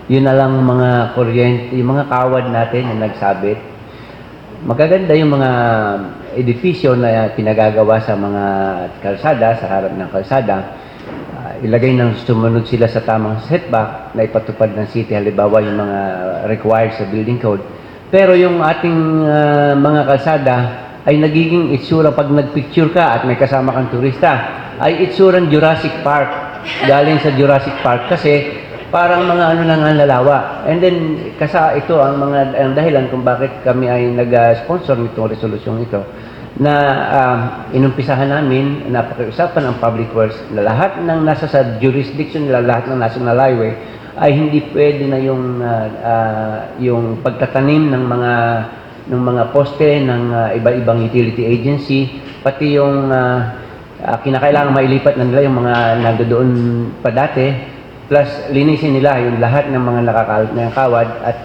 yun na lang mga kuryente, yung mga kawad natin na nagsabit. Magaganda yung mga edifisyo na pinagagawa sa mga kalsada, sa harap ng kalsada. Ilagay ng sumunod sila sa tamang setback na ipatupad ng city, halimbawa yung mga required sa building code. Pero yung ating mga kalsada ay nagiging itsura pag nagpicture ka at may kasama kang turista, ay itsurang Jurassic Park. Galing sa Jurassic Park kasi parang mga ano nang lalawa. And then ito ang dahilan kung bakit kami ay nag-sponsor nitong resolusyong ito na inumpisahan namin na pakiusapan ang public works na lahat ng nasa sa jurisdiction nila, lahat ng national highway ay hindi pwede na yung pagtatanim ng mga ng mga poste ng iba-ibang utility agency, pati yung kinakailangan mailipat na nila yung mga nandoon pa dati, plus linisin nila yung lahat ng mga nakakalat na kawad at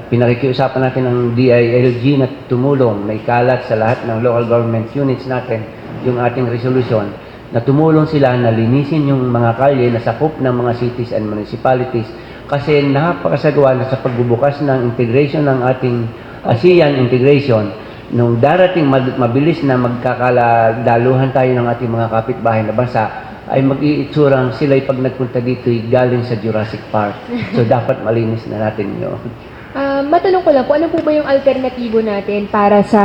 pinakikiusapan natin ng DILG na tumulong, may kalat sa lahat ng local government units natin yung ating resolution na tumulong sila na linisin yung mga kalye na sakop ng mga cities and municipalities kasi napakasagawa na sa pagbubukas ng integration ng ating ASEAN integration nung darating mabilis na magkakadaluhan tayo ng ating mga kapitbahay na bansa ay mag-iitsurang sila'y pag nagpunta dito galing sa Jurassic Park. So dapat malinis na natin yun.
Matanong ko lang po, ano po ba yung alternatibo natin para sa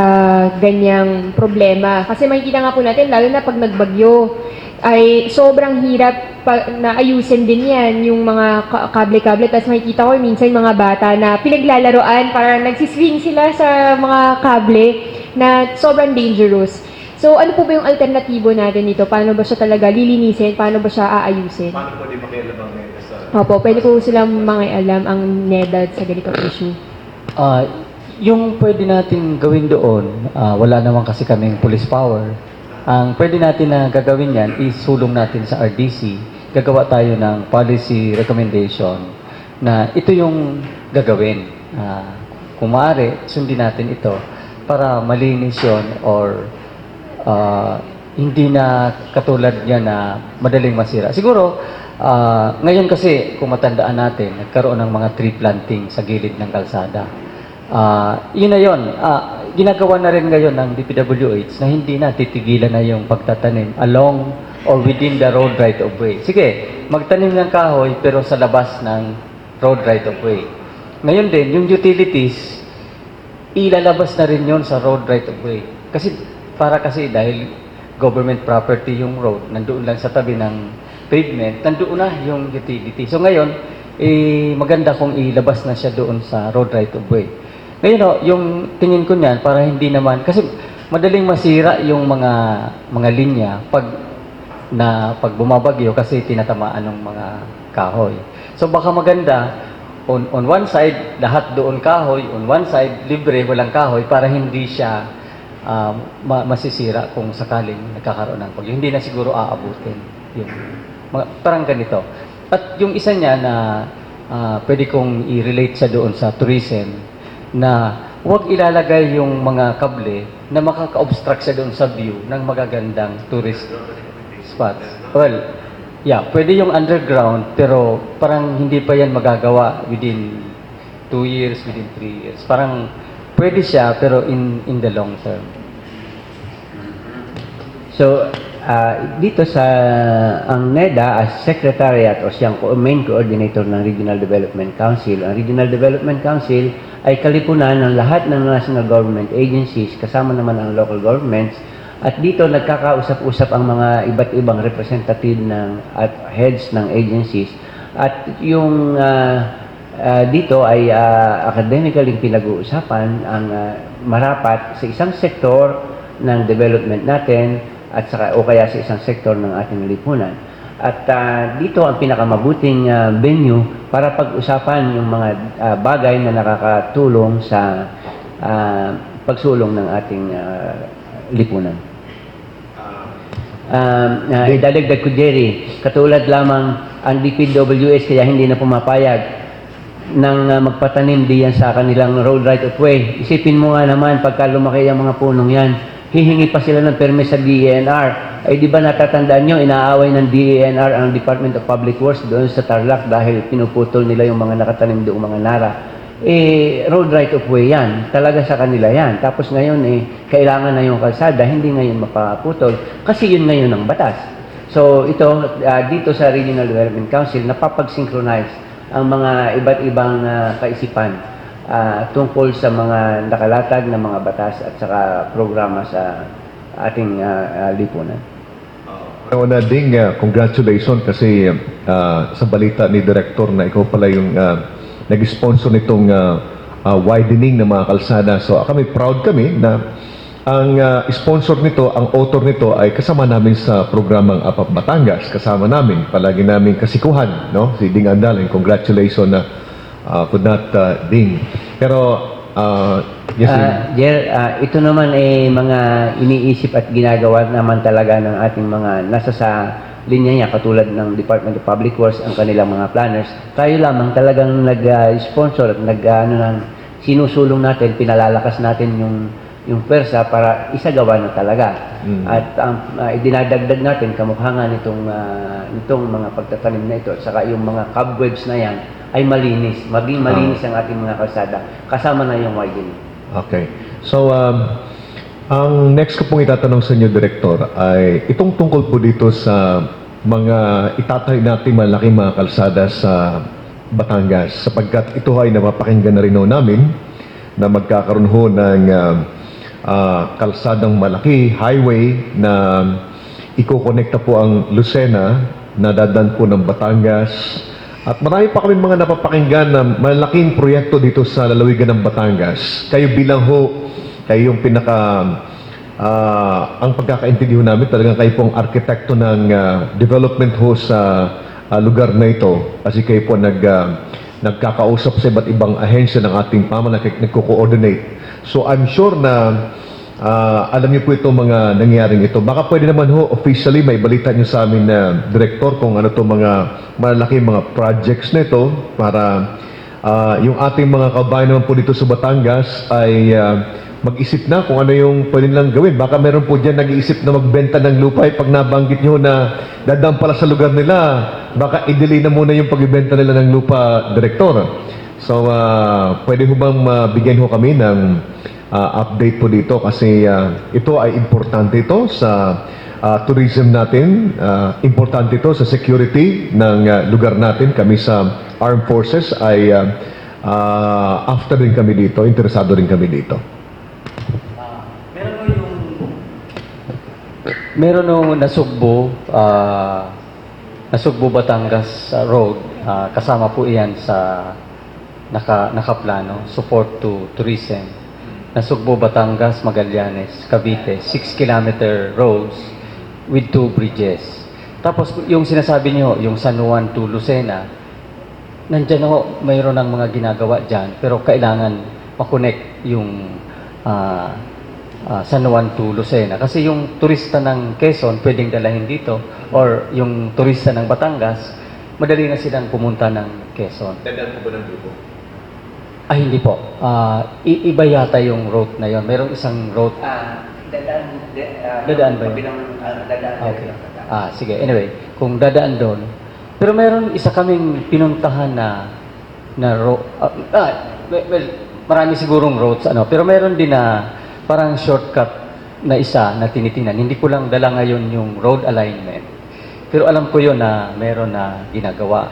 ganyang problema? Kasi makikita nga po natin, lalo na pag nagbagyo, ay sobrang hirap na ayusin din yan, yung mga kable-kable. Tapos makikita ko minsan yung mga bata na pinaglalaroan, parang nagsiswing sila sa mga kable na sobrang dangerous. So, ano po ba yung alternatibo natin dito? Paano ba siya talaga lilinisin? Paano ba siya aayusin?
Paano pwede makialam ang sa...
Opo, pwede po silang mangialam ang NEDA sa ganitong issue.
Yung pwede natin gawin doon, wala naman kasi kaming police power. Ang pwede natin na gagawin yan is sulong natin sa RDC. Gagawa tayo ng policy recommendation na ito yung gagawin. Kung maaari, sundin natin ito para malinis yun or hindi na katulad niya na madaling masira. Siguro, ngayon kasi, kung matandaan natin, nagkaroon ng mga tree planting sa gilid ng kalsada. Yun na yun. Ginagawa na rin ngayon ng DPWH na hindi na titigilan na yung pagtatanim along or within the road right of way. Sige, magtanim ng kahoy pero sa labas ng road right of way. Ngayon din, yung utilities, ilalabas na rin yun sa road right of way. Kasi dahil government property yung road, nandoon lang sa tabi ng pavement, nandoon na yung utility. So ngayon, maganda kung ilabas na siya doon sa road right of way. Ngayon, yung tingin ko niyan, para hindi naman, kasi madaling masira yung mga linya pag bumabagyo kasi tinatamaan ng mga kahoy. So baka maganda, on one side, lahat doon kahoy, on one side, libre, walang kahoy, para hindi siya masisira kung sakaling nagkakaroon ng bagyo. Hindi na siguro aabutin. Parang ganito. At yung isa niya na pwede kong i-relate sa doon sa tourism na huwag ilalagay yung mga kable na makaka-obstruct sa doon sa view ng magagandang tourist spots. Well, pwede yung underground pero parang hindi pa yan magagawa within 2 years, within 3 years. Parang pwede siya pero in the long term.
So, dito sa ang NEDA as secretariat o siyang main coordinator ng Regional Development Council. Ang Regional Development Council ay kalipunan ng lahat ng national government agencies kasama naman ang local governments at dito nagkakausap-usap ang mga iba't ibang representative at heads ng agencies at yung dito ay academically pinag-uusapan ang marapat sa isang sektor ng development natin at saka o kaya sa isang sektor ng ating lipunan. At dito ang pinakamabuting venue para pag-usapan yung mga bagay na nakakatulong sa pagsulong ng ating lipunan. Idadagdag ko, Jerry, katulad lamang ang DPWH kaya hindi na pumapayag nang magpatanim diyan sa kanilang road right of way. Isipin mo nga naman, pagka lumaki ang mga punong yan, hihingi pa sila ng permit sa DENR. Ay di ba natatandaan nyo, inaaway ng DENR ang Department of Public Works doon sa Tarlac dahil pinuputol nila yung mga nakatanim doong mga nara. Road right of way yan. Talaga sa kanila yan. Tapos ngayon, kailangan na yung kalsada, hindi ngayon mapaputol. Kasi yun ngayon ang batas. So ito, dito sa Regional Development Council, napapag-synchronize ang mga iba't ibang kaisipan tungkol sa mga nakalatag na mga batas at saka programa sa ating lipunan.
Una ding congratulations kasi sa balita ni Director na ikaw pala yung nag-sponsor nitong widening ng mga kalsada. So kami proud kami na ang sponsor nito, ang author nito ay kasama namin sa programang APAP Batangas. Kasama namin, palagi namin kasikuhan, no? Si Ding Andal, and congratulations for that, Ding. Pero, yes,
Jer, ito naman ay mga iniisip at ginagawa naman talaga ng ating mga nasa sa linya niya, katulad ng Department of Public Works, ang kanilang mga planners. Tayo lamang talagang nag-sponsor at sinusulong natin, pinalalakas natin yung pwersa para isagawa na talaga. At idinadagdag natin kamukhangan nitong mga pagtatanim na ito at saka yung mga cobwebs na yan ay malinis. Maging malinis ang ating mga kalsada. Kasama na yung widening.
okay. So, ang next ko pong itatanong sa inyo, Director, ay itong tungkol po dito sa mga itatayo natin malaking mga kalsada sa Batangas, sapagkat ito ay napapakinggan na rin ho namin na magkakaroon ho ng kalsadang malaki, highway, na ikokonekta po ang Lucena na dadan po ng Batangas. At marami pa kami mga napapakinggan na malaking proyekto dito sa lalawigan ng Batangas. Kayo bilang kayo yung ang pagkakaintindi ho namin, talagang kayo pong arkitekto ng development ho sa lugar na ito. Kasi kayo po nagkakausap sa iba't ibang ahensya ng ating pamahalaan, nagko-coordinate. So I'm sure na alam niyo po itong mga nangyaring ito. Baka pwede naman officially may balita niyo sa amin na Director kung ano itong mga malalaking mga projects na ito para yung ating mga kabayan naman po dito sa Batangas ay mag-isip na kung ano yung pwede nilang gawin. Baka meron po dyan nag-iisip na magbenta ng lupa. Pag nabanggit nyo na dadaan pala sa lugar nila, baka i-delay na muna yung pagbibenta nila ng lupa, Director. So, pwede ho bang mabigyan ho kami ng update po dito? Kasi ito ay importante ito sa tourism natin. Importante ito sa security ng lugar natin. Kami sa Armed Forces ay after din kami dito, interesado rin kami dito.
Meron nung Nasugbo Batangas Road, kasama po iyan sa nakaplano, support to tourism. Nasugbo Batangas, Magallanes, Cavite, 6-kilometer roads with 2 bridges. Tapos yung sinasabi niyo, yung San Juan to Lucena, nandyan ho, mayroon ng mga ginagawa dyan, pero kailangan makonect yung San Juan to Lucena. Kasi yung turista ng Quezon pwedeng dalahin dito, or yung turista ng Batangas, madali na silang pumunta ng Quezon.
Dadaan po ba ng grupo?
Hindi po. Iba yata yung route na yon. Merong isang route. Dadaan ba yun? Okay. Sige. Anyway, kung dadaan doon. Pero meron isa kaming pinuntahan na road. Well, marami sigurong roads, pero meron din na parang shortcut na isa na tinitingnan. Hindi ko lang dala ngayon yung road alignment. Pero alam ko yon na meron na ginagawa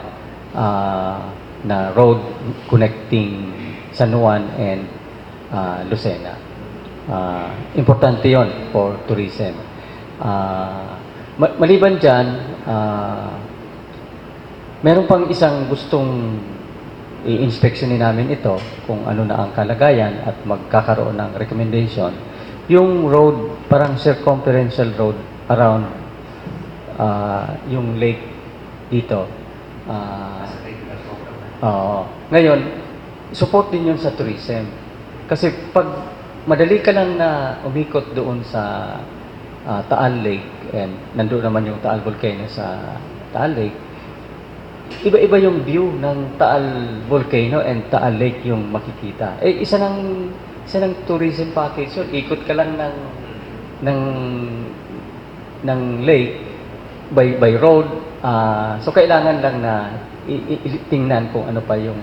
na road connecting San Juan and Lucena. Importante yon for tourism. Maliban dyan, meron pang isang gustong i-inspectionin namin ito kung ano na ang kalagayan at magkakaroon ng recommendation. Yung road, parang circumferential road around yung lake dito. Ngayon, support din yun sa tourism. Kasi pag madali ka lang na umikot doon sa Taal Lake, and nandoon naman yung Taal Volcano sa Taal Lake, iba-iba yung view ng Taal Volcano and Taal Lake yung makikita. Isa ng tourism package yun. Ikot ka lang ng lake by road. So kailangan lang na tingnan kung ano pa yung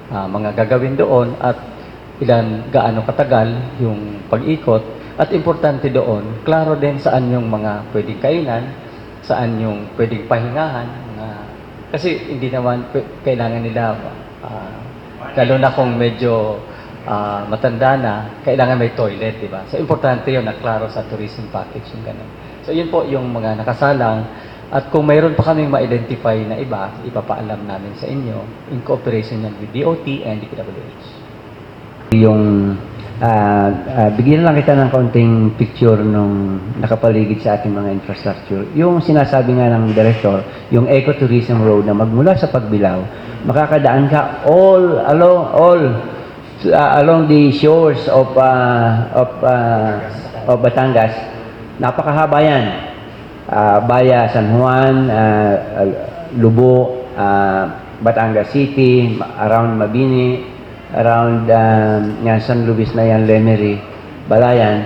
mga gagawin doon at gaano katagal yung pag-ikot. At importante doon, klaro din saan yung mga pwedeng kainan, saan yung pwedeng pahingahan. Kasi hindi naman kailangan nila, lalo na kung medyo matanda na, kailangan may toilet, di ba? So, importante yun na klaro sa tourism package yung ganun. So, yun po yung mga nakasalang. At kung mayroon pa kaming ma-identify na iba, ipapaalam namin sa inyo in cooperation with DOT and DPWH.
Yung bigyan lang kita ng kaunting picture nung nakapaligid sa ating mga infrastructure. Yung sinasabi nga ng director, yung ecotourism road na magmula sa Pagbilao, makakadaan ka all along the shores of Batangas, napakahaba yan. Baya, San Juan, Lubo, Batangas City, around Mabini, around San Luis na yan, Lemery, Balayan,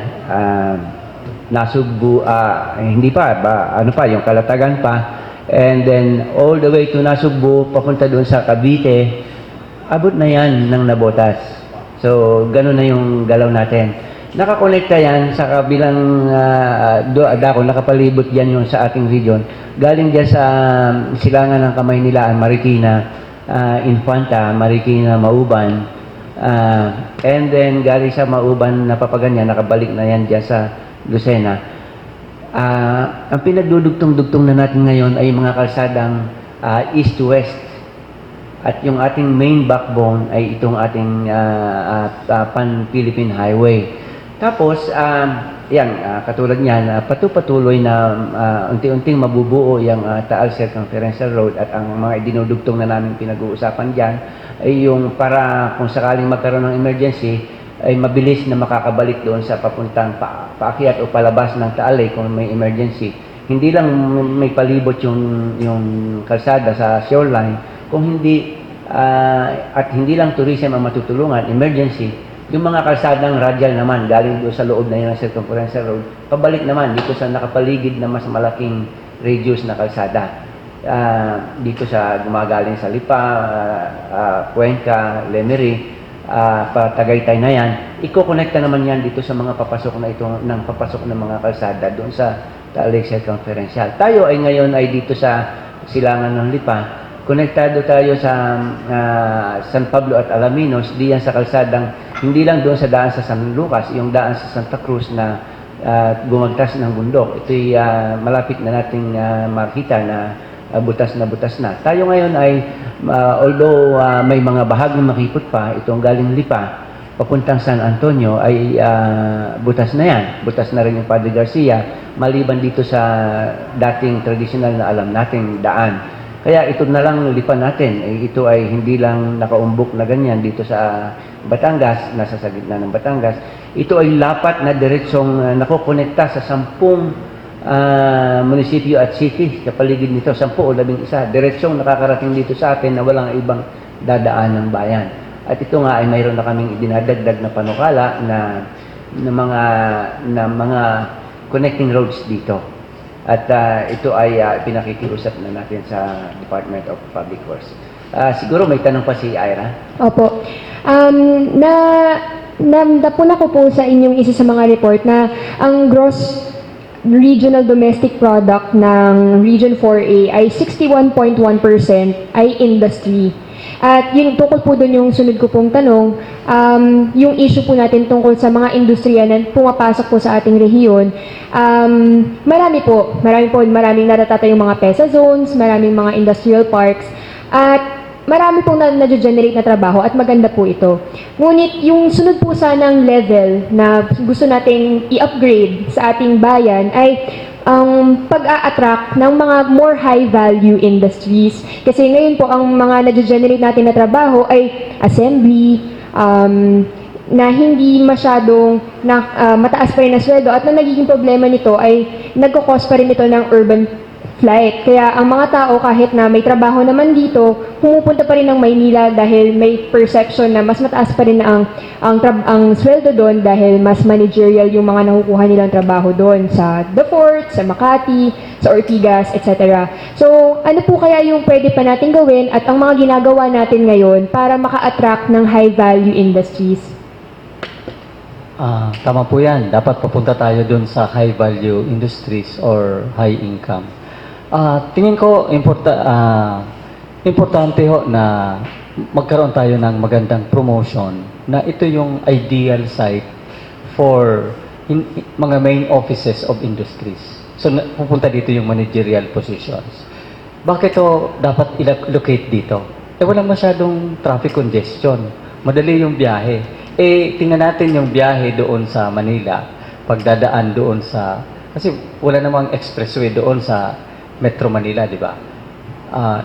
Nasugbu, hindi pa, ano pa, yung Kalatagan pa, and then all the way to Nasugbu, papunta doon sa Cavite, abot na yan ng Nabotas. So, ganun na yung galaw natin. Nakakonekta yan sa kabilang, dako, nakapalibot yan yung sa ating region. Galing dyan sa silangan ng Kamaynilaan, Marikina, Infanta, Marikina, Mauban, and then galing sa Mauban, napapaganyan, nakabalik na yan dyan sa Lucena. Ang pinagdudugtong-dugtong na natin ngayon ay mga kalsadang east to west. At yung ating main backbone ay itong ating Pan-Philippine Highway. Tapos, katulad niyan, patuloy na unti-unting mabubuo yung Taal Circumferential Road at ang mga dinudugtong na namin pinag-uusapan dyan ay yung para kung sakaling magkaroon ng emergency, ay mabilis na makakabalik doon sa papuntang paakyat o palabas ng Taal kung may emergency. Hindi lang may palibot yung kalsada sa shoreline, kung hindi at hindi lang tourism ang matutulungan, emergency, yung mga kalsadang radial naman galing doon sa loob na yun ng circumferential road, pabalik naman dito sa nakapaligid na mas malaking radius na kalsada. Dito sa gumagaling sa Lipa, Cuenca, Lemery, Tagaytay na yan, iko-connecta naman yan dito sa mga papasok na ito ng papasok ng mga kalsada doon sa Taal Lake Circumferential. Tayo ay ngayon ay dito sa silangan ng Lipa, konektado tayo sa San Pablo at Alaminos, diyan sa kalsadang hindi lang doon sa daan sa San Lucas, yung daan sa Santa Cruz na gumagtas ng bundok. Ito'y malapit na nating makita na butas na. Tayo ngayon ay although may mga bahaging makipot pa, itong galing Lipa papuntang San Antonio ay butas na yan. Butas na rin yung Padre Garcia, maliban dito sa dating traditional na alam nating daan. Kaya ito na lang Lipa natin. Ito ay hindi lang nakaumbok na ganyan dito sa Batangas, nasa sa gitna ng Batangas. Ito ay lapat na diretsong nakokonekta sa 10 munisipyo at city sa paligid nito, 10 o 11 diretsong nakakarating dito sa atin na walang ibang dadaan ng bayan. At ito nga ay mayroon na kaming dinadagdag na panukala na mga connecting roads dito. At ito ay pinakikiusap na natin sa Department of Public Works. Siguro may tanong pa si Ira.
Opo. Napuna ko po sa inyong isa sa mga report na ang gross regional domestic product ng Region 4A ay 61.1% ay industry. At yun, tungkol po doon yung sunod ko pong tanong, yung issue po natin tungkol sa mga industriya na pumapasok po sa ating rehiyon, maraming natatatayong mga PESA zones, maraming mga industrial parks, at marami pong na-generate na trabaho at maganda po ito. Ngunit yung sunod po sanang level na gusto nating i-upgrade sa ating bayan ay ang pag-a-attract ng mga more high-value industries. Kasi ngayon po ang mga na-generate natin na trabaho ay assembly, na hindi masyadong mataas pa rin na sweldo at na nagiging problema nito ay nagkakos pa rin ito ng urban flight. Kaya ang mga tao kahit na may trabaho naman dito, pumupunta pa rin ng Maynila dahil may perception na mas mataas pa rin na ang sweldo doon dahil mas managerial yung mga nakukuha nilang trabaho doon sa The Fort, sa Makati, sa Ortigas, etc. So, ano po kaya yung pwede pa natin gawin at ang mga ginagawa natin ngayon para maka-attract ng high-value industries?
Tama po yan. Dapat papunta tayo doon sa high-value industries or high income. Tingin ko importante ho na magkaroon tayo ng magandang promotion na ito yung ideal site for mga main offices of industries. So pupunta dito yung managerial positions. Bakit to dapat i-locate dito? Walang masyadong traffic congestion. Madali yung biyahe. Tingnan natin yung biyahe doon sa Manila. Pagdadaan doon sa... Kasi wala namang expressway doon sa Metro Manila, di ba?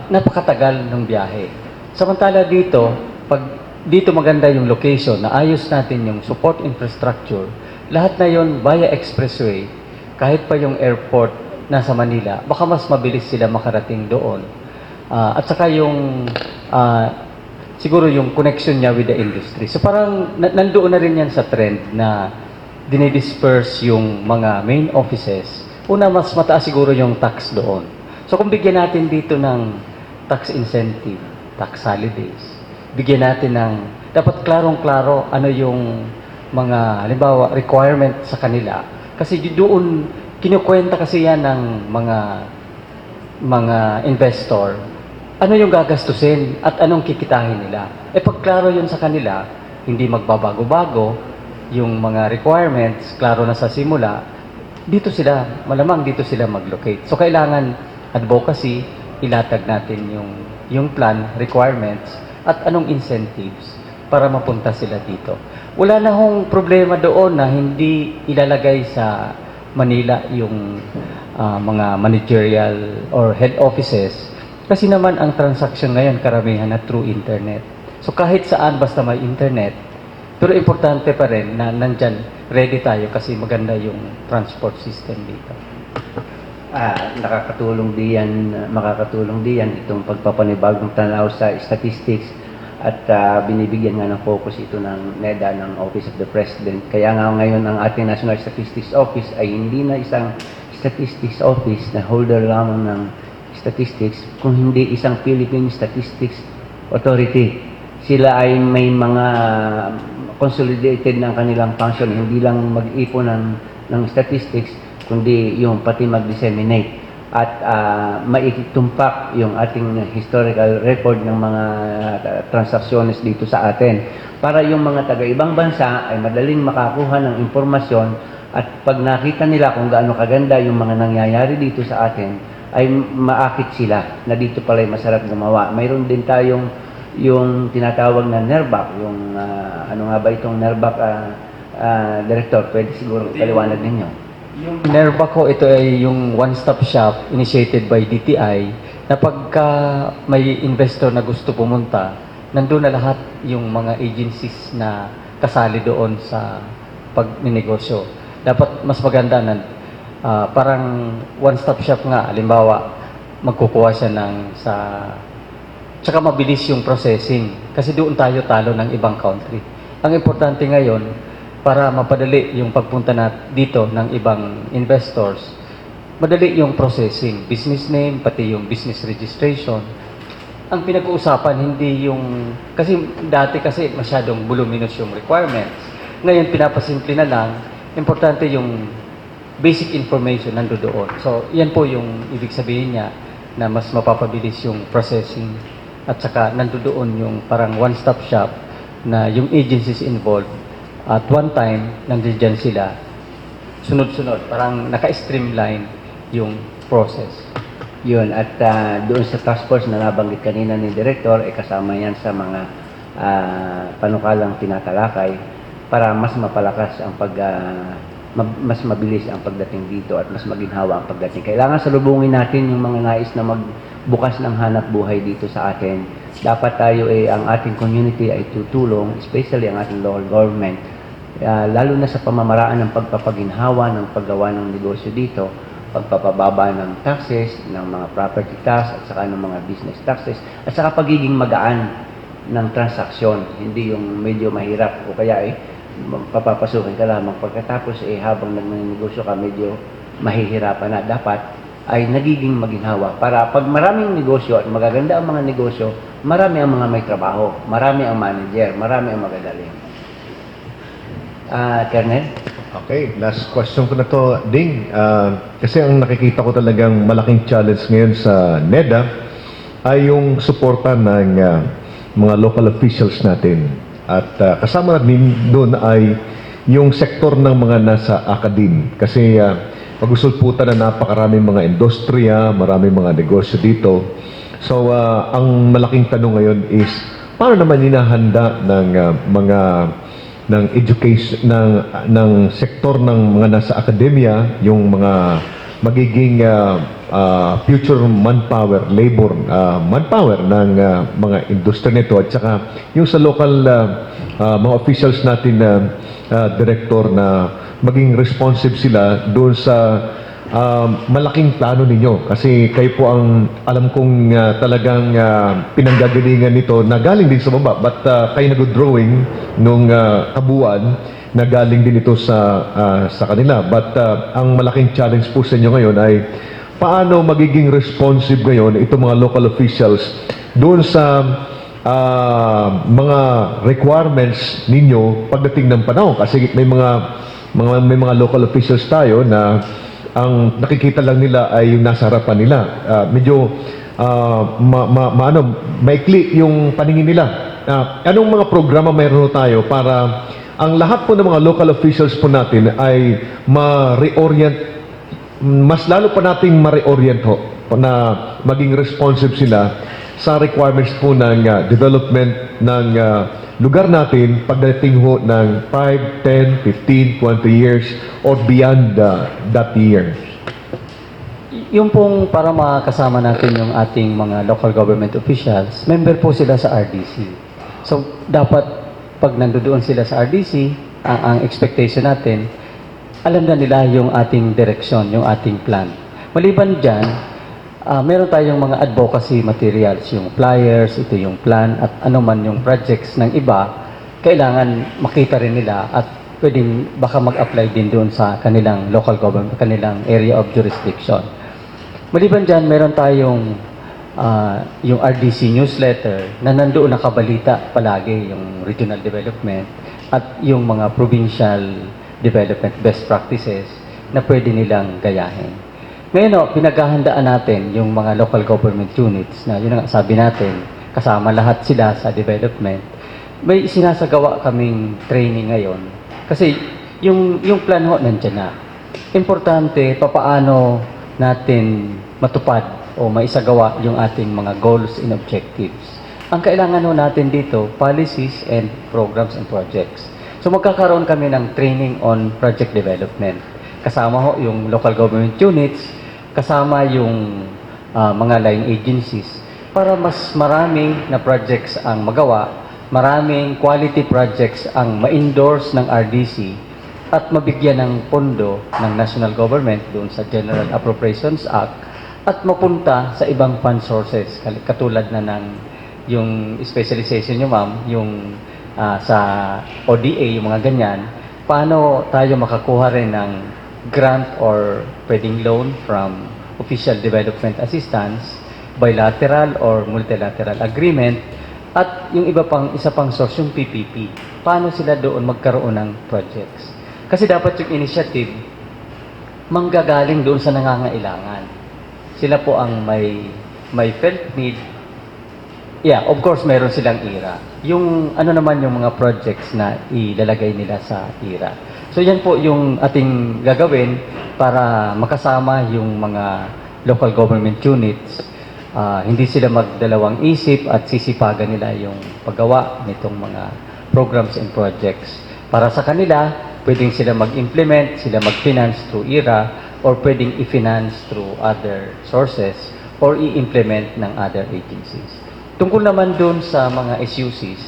Napakatagal ng biyahe. Samantala dito, pag dito maganda yung location, naayos natin yung support infrastructure, lahat na yon via expressway, kahit pa yung airport nasa Manila, baka mas mabilis sila makarating doon. At saka yung siguro yung connection niya with the industry. So parang nandoon na rin yan sa trend na dinidisperse yung mga main offices. Una, mas mataas siguro yung tax doon. So kung bigyan natin dito ng tax incentive, tax holidays, bigyan natin ng, dapat klarong-klaro ano yung mga, halimbawa, requirement sa kanila. Kasi doon, kinukwenta kasi yan ng mga investor, ano yung gagastusin at anong kikitahin nila. Pag klaro yun sa kanila, hindi magbabago-bago yung mga requirements, klaro na sa simula, dito sila, malamang dito sila mag-locate. So, kailangan advocacy, ilatag natin yung plan, requirements, at anong incentives para mapunta sila dito. Wala na hong problema doon na hindi ilalagay sa Manila yung mga managerial or head offices. Kasi naman ang transaction ngayon karamihan na through internet. So kahit saan basta may internet, pero importante pa rin na nandyan ready tayo kasi maganda yung transport system dito.
Makakatulong diyan itong pagpapanibagong tanaw sa statistics at binibigyan nga ng focus ito ng NEDA ng Office of the President. Kaya nga ngayon ang ating National Statistics Office ay hindi na isang statistics office na holder lamang ng statistics, kung hindi isang Philippine Statistics Authority. Sila ay may mga consolidated ng kanilang function, hindi lang mag-ipon ng statistics, kundi yung pati mag-disseminate at maitumpak yung ating historical record ng mga transactions dito sa atin para yung mga taga-ibang bansa ay madaling makakuha ng impormasyon at pag nakita nila kung gaano kaganda yung mga nangyayari dito sa atin, ay maakit sila na dito pala ay masarap gumawa. Mayroon din tayong yung tinatawag na NERBAC, yung ano nga ba itong NERBAC Director, pwede siguro paliwanag ninyo.
Yung NERBAC ko, ito ay yung one-stop shop initiated by DTI na pagka may investor na gusto pumunta, nandun na lahat yung mga agencies na kasali doon sa pagninegosyo. Dapat mas maganda na parang one-stop shop nga. Halimbawa, magkukuha siya tsaka mabilis yung processing. Kasi doon tayo talo ng ibang country. Ang importante ngayon, para mapadali yung pagpunta dito ng ibang investors, madali yung processing. Business name, pati yung business registration. Ang pinag-uusapan, hindi yung... Kasi dati kasi masyadong voluminous yung requirements. Ngayon, pinapasimple na lang. Importante yung basic information nandoon. So, yan po yung ibig sabihin niya na mas mapapabilis yung processing at saka nandoon yung parang one-stop shop na yung agencies involved at one time nandiyan sila sunod-sunod, parang naka-streamline yung process.
Yun, at doon sa task force na nabanggit kanina ni Director, kasama yan sa mga panukalang tinatalakay para mas mapalakas ang mas mabilis ang pagdating dito at mas maginhawa ang pagdating. Kailangan salubungin natin yung mga nais na magbukas ng hanap buhay dito sa atin. Dapat tayo ang ating community ay tutulong, especially ang ating local government, lalo na sa pamamaraan ng pagpapaginhawa ng paggawa ng negosyo dito, pagpapababa ng taxes, ng mga property tax at saka ng mga business taxes at saka pagiging magaan ng transaksyon, hindi yung medyo mahirap o kaya papapasukin ka lamang pagkatapos habang nagnegosyo ka medyo mahihirapan na. Dapat ay nagiging maginhawa para pag maraming negosyo at magaganda ang mga negosyo, marami ang mga may trabaho, marami ang manager, marami ang magagaling. Colonel?
Okay, last question ko na to, Ding. Kasi ang nakikita ko talagang malaking challenge ngayon sa NEDA ay yung suporta ng mga local officials natin. At kasama din doon ay yung sektor ng mga nasa academe. Kasi pag-usulputan na napakaraming mga industriya, maraming mga negosyo dito. So, ang malaking tanong ngayon is, paano naman hinahanda ng ng education ng sektor ng mga nasa akademya, yung mga magiging future manpower, labor manpower ng mga industriya nito at saka yung sa local mga officials natin na director na maging responsive sila doon sa malaking plano ninyo kasi kayo po ang alam kong talagang pinanggagalingan nito na galing din sa baba but kayo nag-drawing nung kabuuan na galing din ito sa kanila but ang malaking challenge po sa inyo ngayon ay paano magiging responsive ngayon itong mga local officials doon sa mga requirements ninyo pagdating ng panahon kasi may mga local officials tayo na ang nakikita lang nila ay yung nasa harapan nila. Medyo maikli yung paningin nila. Anong mga programa mayroon tayo para ang lahat po ng mga local officials po natin ay ma-reorient, mas lalo pa nating ma-reorient ho, na maging responsive sila sa requirements po ng development ng lugar natin pagdating ho ng 5, 10, 15, 20 years or beyond that year.
Yung pong para makasama natin yung ating mga local government officials, member po sila sa RDC. So, dapat pag nandoon sila sa RDC, ang expectation natin, alam na nila yung ating direksyon, yung ating plan. Maliban dyan, meron tayong mga advocacy materials, yung flyers, ito yung plan, at ano man yung projects ng iba, kailangan makita rin nila at pwedeng baka mag-apply din doon sa kanilang local government, kanilang area of jurisdiction. Maliban dyan, meron tayong yung RDC newsletter na nandoon nakabalita palagi yung regional development at yung mga provincial development best practices na pwede nilang gayahin. Ngayon, pinaghahandaan natin yung mga local government units na yun nga sabi natin, kasama lahat sila sa development. May sinasagawa kaming training ngayon. Kasi yung plan ho nandiyan na. Importante, papaano natin matupad o maisagawa yung ating mga goals and objectives. Ang kailangan ho natin dito, policies and programs and projects. So magkakaroon kami ng training on project development. Kasama ho yung local government units, kasama yung mga line agencies para mas maraming na projects ang magawa, maraming quality projects ang ma-endorse ng RDC at mabigyan ng pondo ng national government doon sa General Appropriations Act at mapunta sa ibang fund sources katulad na ng yung specialization nyo ma'am, yung sa ODA, yung mga ganyan, paano tayo makakuha rin ng grant or pwedeng loan from official development assistance, bilateral or multilateral agreement, at yung isa pang source, yung PPP. Paano sila doon magkaroon ng projects? Kasi dapat yung initiative manggagaling doon sa nangangailangan. Sila po ang may felt need. Yeah, of course, meron silang IRA. Yung ano naman yung mga projects na ilalagay nila sa IRA. So yan po yung ating gagawin para makasama yung mga local government units. Hindi sila magdalawang isip at sisipagan nila yung paggawa nitong mga programs and projects. Para sa kanila, pwedeng sila mag-implement, sila mag-finance through IRA, or pwedeng i-finance through other sources, or i-implement ng other agencies. Tungkol naman doon sa mga SUCs,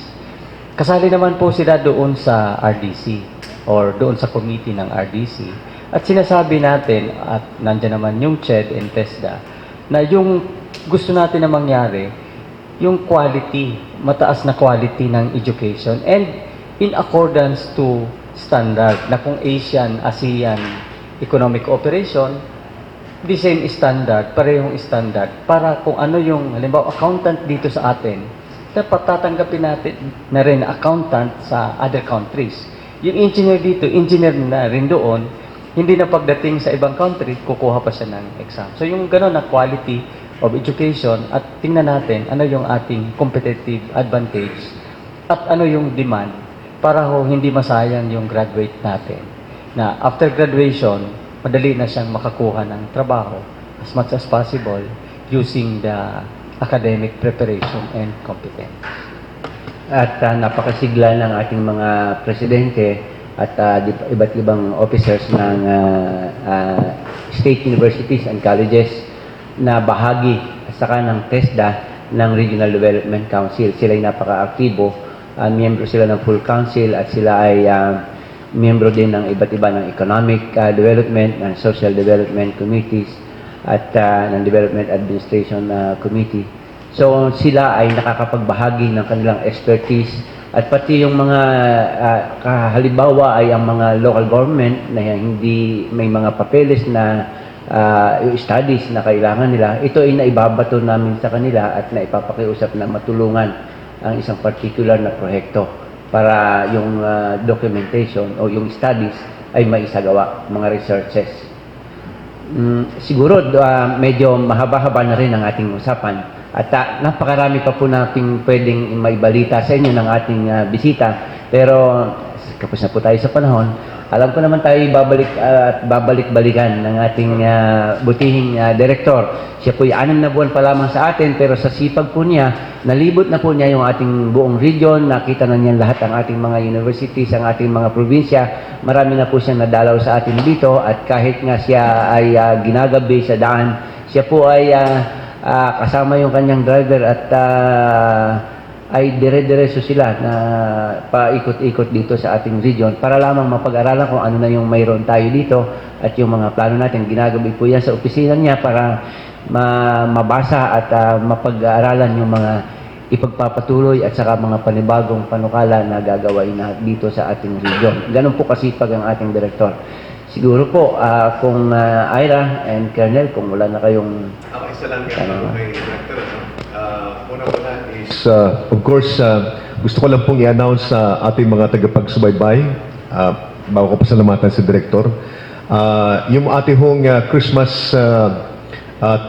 kasali naman po sila doon sa RDC or doon sa committee ng RDC. At sinasabi natin, at nandiyan naman yung CHED and TESDA, na yung gusto natin na mangyari, yung quality, mataas na quality ng education and in accordance to standard na kung ASEAN Economic Cooperation, the same standard, parehong standard, para kung ano yung, halimbawa, accountant dito sa atin, dapat tatanggapin natin na rin accountant sa other countries. Yung engineer dito, engineer na rin doon, hindi na pagdating sa ibang country, kukuha pa siya ng exam. So yung gano'n na quality of education at tingnan natin ano yung ating competitive advantage at ano yung demand para hindi masayang yung graduate natin. Na after graduation, madali na siyang makakuha ng trabaho as much as possible using the academic preparation and competence.
At napakasigla ng ating mga presidente at iba't ibang officers ng state universities and colleges na bahagi saka ng TESDA ng Regional Development Council. Sila ay napaka-aktibo, miyembro sila ng full council at sila ay miyembro din ng iba't iba ng economic development, ng social development committees at ng development administration committee. So sila ay nakakapagbahagi ng kanilang expertise at pati yung mga halimbawa ay ang mga local government na hindi may mga papeles na studies na kailangan nila, ito ay naibabato namin sa kanila at naipapakiusap na matulungan ang isang particular na proyekto para yung documentation o yung studies ay maisagawa, mga researches. Siguro medyo mahaba-haba na rin ang ating usapan at napakarami pa po nating pwedeng maibalita sa inyo ng ating bisita, pero kapos na po tayo sa panahon. Alam ko naman tayo babalik-balikan ng ating butihing direktor. Siya po ay 6 na buwan pa lamang sa atin, pero sa sipag po niya, nalibot na po niya yung ating buong region, nakita na niya lahat ang ating mga universities, ang ating mga probinsya. Marami na po siyang nadalaw sa atin dito at kahit nga siya ay ginagabi sa daan, siya po ay kasama yung kanyang driver at ay dire-diretso sila na paikot-ikot dito sa ating region para lamang mapag-aralan kung ano na yung mayroon tayo dito at yung mga plano natin. Ginagabi po yan sa opisina niya para mabasa at mapag-aralan yung mga ipagpapatuloy at saka mga panibagong panukala na gagawin na dito sa ating region. Ganun po kasipag ang ating direktor. Siguro po, kung Ira and Colonel, kung wala na kayong...
Isa lang kay Director. Una-una is, of course, gusto ko lang pong i-announce sa ating mga tagapagsubaybay, bago ko pasalamatan si Director, yung ating hong Christmas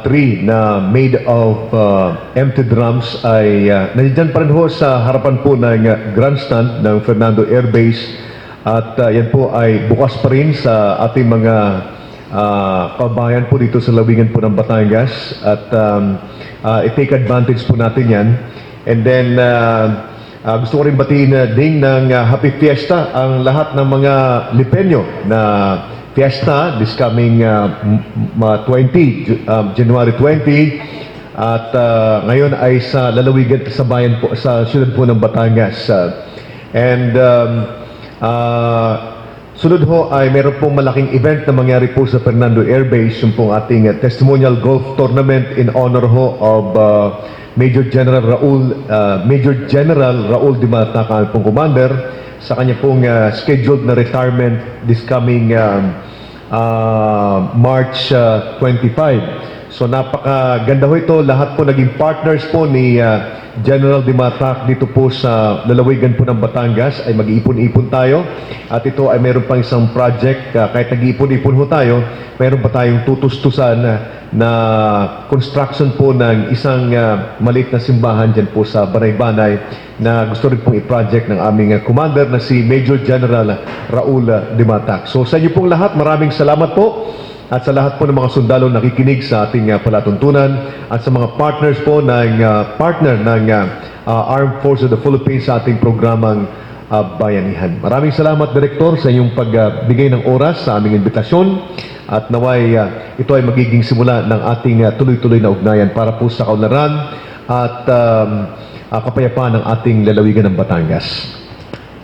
tree na made of empty drums ay nandiyan pa rin ho sa harapan po ng grandstand ng Fernando Air Base at yan po ay bukas pa rin sa ating mga kabayan po dito sa lawingan po ng Batangas at i-take advantage po natin yan. And then gusto ko rin batiin ding ng Happy Fiesta ang lahat ng mga Lipenyo na fiesta this coming January 20 at ngayon ay sa lalawigan sa bayan po sa siyudad po ng Batangas. Sunod ho ay meron pong malaking event na mangyari po sa Fernando Air Base, yung pong ating testimonial golf tournament in honor ho of Major General Raul Dimatak, ang pong commander, sa kanya pong scheduled na retirement this coming March 25. So napakaganda ho ito. Lahat po naging partners po ni General Dimatak dito po sa lalawigan po ng Batangas ay mag-iipon-ipon tayo. At ito ay meron pang isang project, kahit nag-iipon-ipon ho tayo, meron pa tayong tutustusan na construction po ng isang maliit na simbahan dyan po sa Banay-Banay na gusto rin pong i-project ng aming commander na si Major General Raul Dimatak. So sa inyo pong lahat, maraming salamat po. At sa lahat po ng mga sundalo nakikinig sa ating palatuntunan at sa mga partners po ng partner ng Armed Forces of the Philippines sa ating programang Bayanihan. Maraming salamat, Direktor, sa inyong pagbigay ng oras sa aming imbitasyon at naway ito ay magiging simula ng ating tuloy-tuloy na ugnayan para po sa kaunlaran at kapayapaan ng ating lalawigan ng Batangas.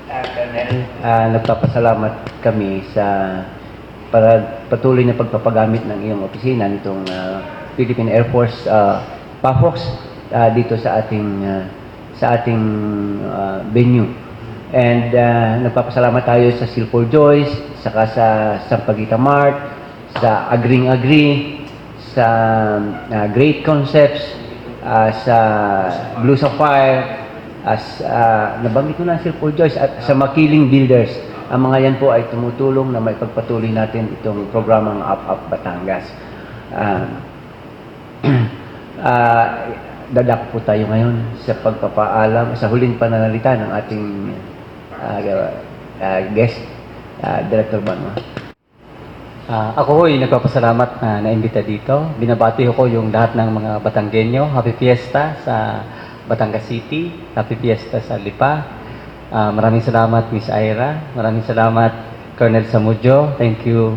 Colonel, nagpapasalamat kami sa para patuloy na pagpapagamit ng iyong opisina nitong Philippine Air Force PAFOX dito sa ating venue. And nagpapasalamat tayo sa Silver Joyce, saka sa Sampaguita Mart, sa Agring-Agri, sa Great Concepts, sa Blue Sapphire, nabanggit ko na Silver Joyce, at sa Makiling Builders. Ang mga yan po ay tumutulong na may pagpatuloy natin itong programang Up Batangas. Dadak po tayo ngayon sa pagpapaalam, sa huling pananalita ng ating guest, Director Banwa.
Ako ho'y nagpapasalamat na naimbita dito. Binabati ko yung lahat ng mga Batanggenyo. Happy Fiesta sa Batangas City. Happy Fiesta sa Lipa. Maraming salamat, Miss Ira. Maraming salamat, Colonel Samudjo. Thank you,